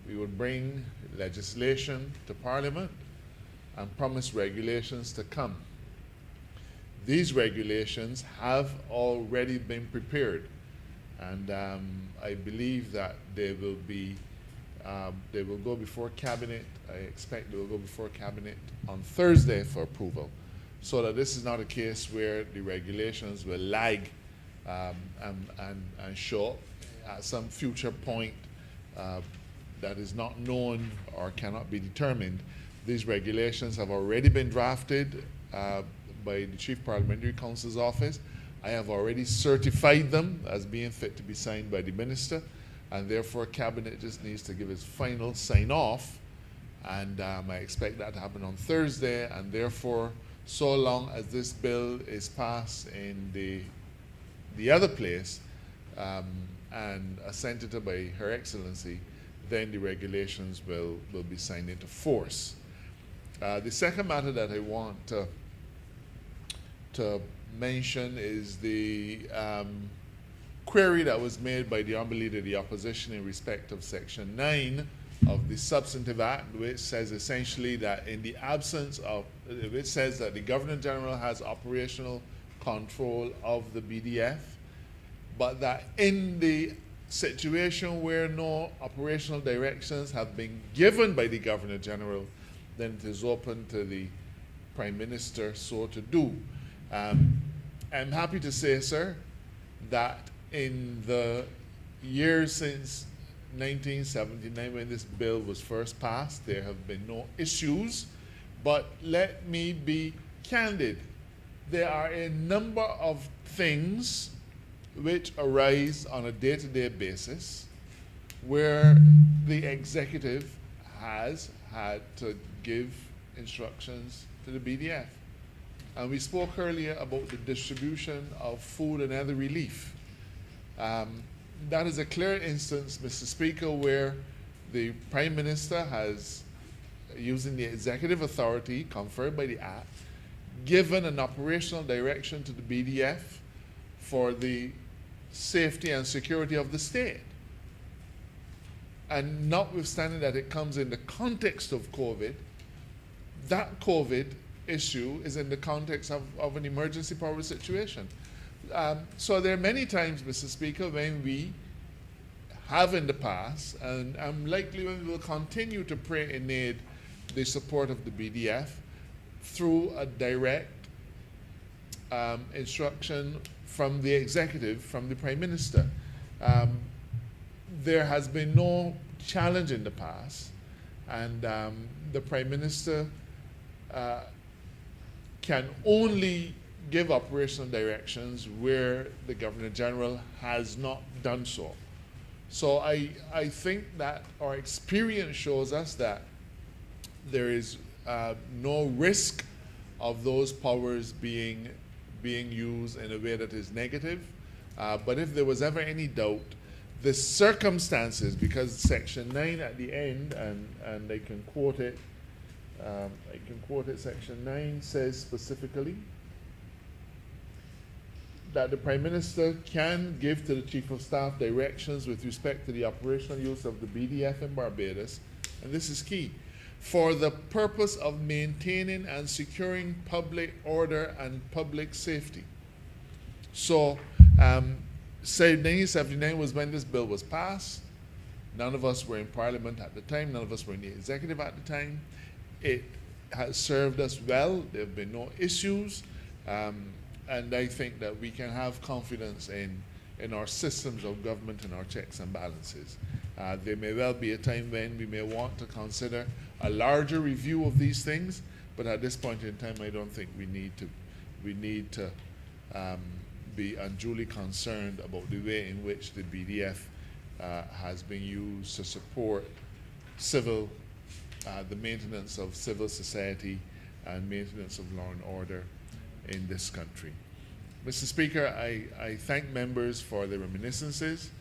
we would bring legislation to Parliament and promise regulations to come. These regulations have already been prepared, and I believe that they will go before Cabinet. I expect they will go before Cabinet on Thursday for approval, so that this is not a case where the regulations will lag and show up at some future point that is not known or cannot be determined. These regulations have already been drafted by the Chief Parliamentary Counsel's office. I have already certified them as being fit to be signed by the Minister, and therefore Cabinet just needs to give its final sign-off, and I expect that to happen on Thursday, and therefore, so long as this bill is passed in the other place and assented to by Her Excellency, then the regulations will be signed into force. The second matter that I want to mention is the query that was made by the Honourable Leader of the Opposition in respect of Section 9 of the Substantive Act, which says essentially that in the absence of, which says that the Governor-General has operational control of the BDF, but that in the situation where no operational directions have been given by the Governor-General, then it is open to the Prime Minister so to do. I'm happy to say, sir, that in the years since 1979, when this bill was first passed, there have been no issues, but let me be candid. There are a number of things which arise on a day-to-day basis where the executive has had to give instructions to the BDF. And we spoke earlier about the distribution of food and other relief. That is a clear instance, Mr. Speaker, where the Prime Minister has using the executive authority conferred by the Act, given an operational direction to the BDF for the safety and security of the state. And notwithstanding that it comes in the context of COVID, that COVID issue is in the context of an emergency power situation. So there are many times, Mr. Speaker, when we have in the past, and I'm likely when we will continue to pray and need the support of the BDF through a direct instruction from the executive, from the Prime Minister. There has been no challenge in the past, and the Prime Minister can only give operational directions where the Governor General has not done so. So I think that our experience shows us that there is no risk of those powers being used in a way that is negative. But if there was ever any doubt, the circumstances, because Section 9 at the end, and I can quote it, Section 9 says specifically that the Prime Minister can give to the Chief of Staff directions with respect to the operational use of the BDF in Barbados, and this is key, for the purpose of maintaining and securing public order and public safety. So, 1979 was when this bill was passed. None of us were in Parliament at the time. None of us were in the executive at the time. It has served us well. There have been no issues. And I think that we can have confidence in our systems of government and our checks and balances. There may well be a time when we may want to consider a larger review of these things, but at this point in time, I don't think we need to be unduly concerned about the way in which the BDF has been used to support the maintenance of civil society and maintenance of law and order in this country. Mr. Speaker, I thank members for their reminiscences.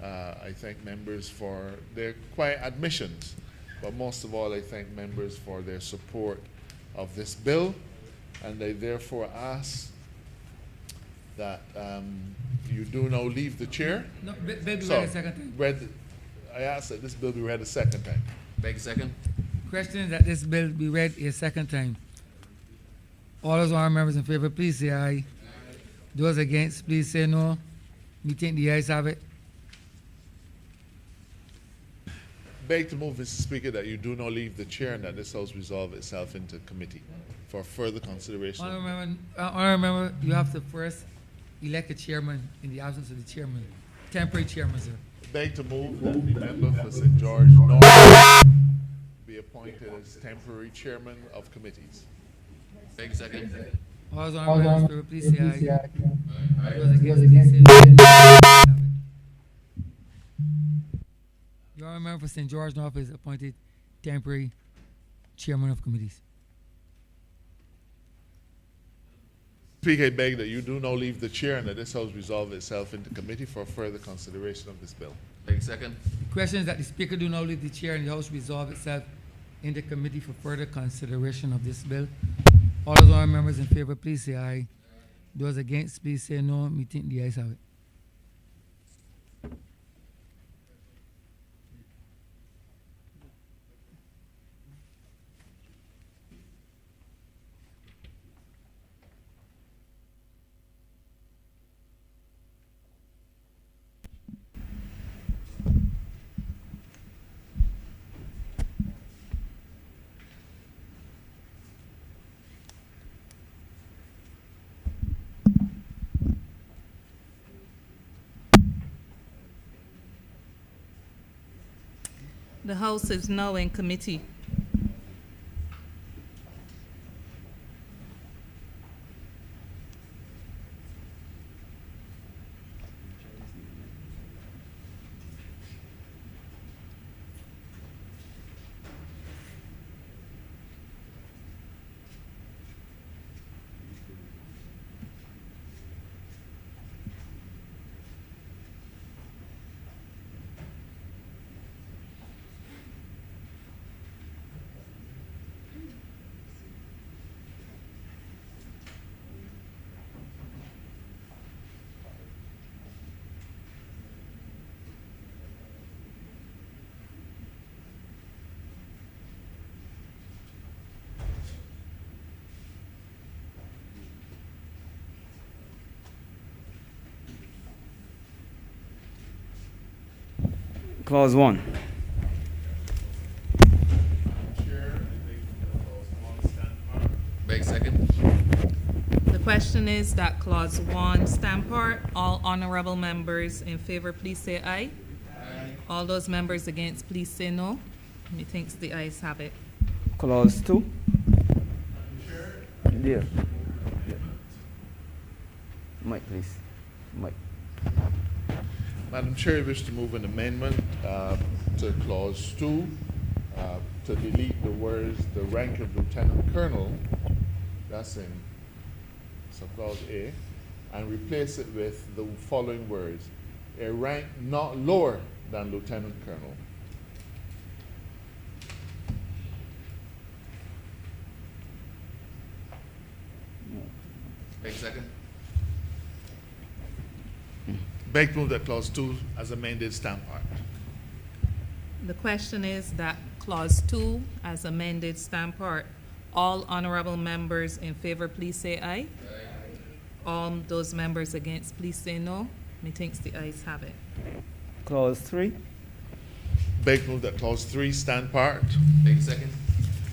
I thank members for their quiet admissions, but most of all, I thank members for their support of this bill, and I therefore ask that you do now leave the chair. No, bill be read a second time. I ask that this bill be read a second time. Beg a second. Question is that this bill be read a second time. All those honourable members in favor, please say aye. Those against, please say no. We think the ayes have it. Beg to move, Mr. Speaker, that you do not leave the chair and that this House resolve itself into committee for further consideration. Honourable member, you have to first elect a chairman in the absence of the chairman. Temporary chairman, sir. Beg to move that the member for St. George North be appointed as temporary chairman of committees. Beg a second. All those honourable members in favor, please say aye. Those against, please say no. The honourable member for St. George North is appointed temporary chairman of committees. Speaker, I beg that you do not leave the chair and that this House resolve itself into committee for further consideration of this bill. Beg a second. The question is that the Speaker do not leave the chair and the House resolve itself into committee for further consideration of this bill. All those honourable members in favor, please say aye. Those against, please say no. Me think the ayes have it. The House is now in committee. Clause 1. Beg second. The question is that clause 1 stand part. All honorable members in favor, please say aye. All those members against, please say no. Methinks the ayes have it. Clause 2. Yeah. Mike, please. Mike. Madam Chair, I wish to move an amendment to clause 2 to delete the words "the rank of lieutenant colonel," that's in subclause A, and replace it with the following words: a rank not lower than lieutenant colonel. Beg second. Beg to move that clause 2 as amended stand part. The question is that clause 2 as amended stand part. All honorable members in favor, please say aye. All those members against, please say no. Methinks the ayes have it. Clause 3. Beg to move that clause 3 stand part. Beg second.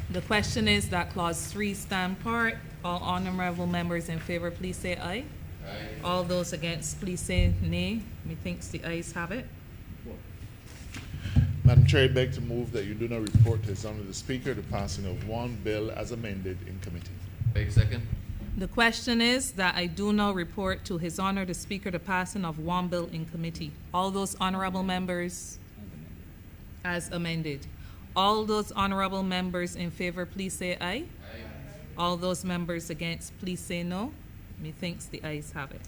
The question is that clause 3 stand part. All honorable members in favor, please say aye. All those against, please say nay. Methinks the ayes have it. Madam Chair, I beg to move that you do not report to His Honour the Speaker the passing of one bill as amended in committee. Beg second. The question is that I do now report to His Honor the Speaker the passing of one bill in committee. All those honorable members as amended. All those honorable members in favor, please say aye. All those members against, please say no. Methinks the ayes have it.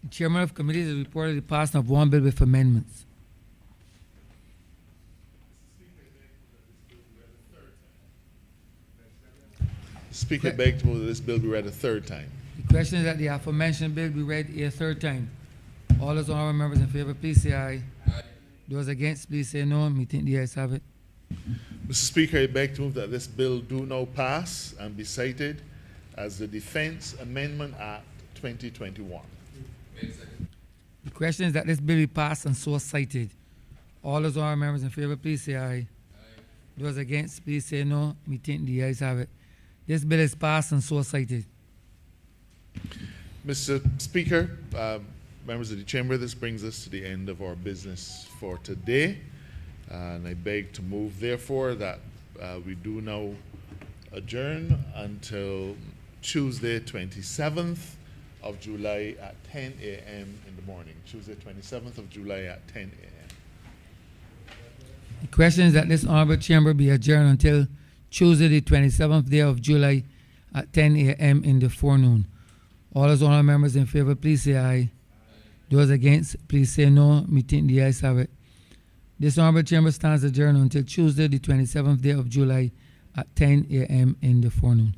The chairman of committees has reported the passing of one bill with amendments. Speaker, beg to move that this bill be read a third time. The question is that the aforementioned bill be read a third time. All those honorable members in favor, please say aye. Those against, please say no. Methinks the ayes have it. Mr. Speaker, I beg to move that this bill do now pass and be cited as the Defence Amendment Act 2021. The question is that this bill be passed and so cited. All those honorable members in favor, please say aye. Those against, please say no. Methinks the ayes have it. This bill is passed and so cited. Mr. Speaker, members of the Chamber, this brings us to the end of our business for today. And I beg to move, therefore, that we do now adjourn until Tuesday, 27th of July at 10 a.m. in the morning. Tuesday, 27th of July at 10 a.m. The question is that this honorable chamber be adjourned until Tuesday, the 27th day of July at 10 a.m. in the forenoon. All those honorable members in favor, please say aye. Those against, please say no. Methinks the ayes have it. This honorable chamber stands adjourned until Tuesday, the 27th day of July at 10 a.m. in the forenoon.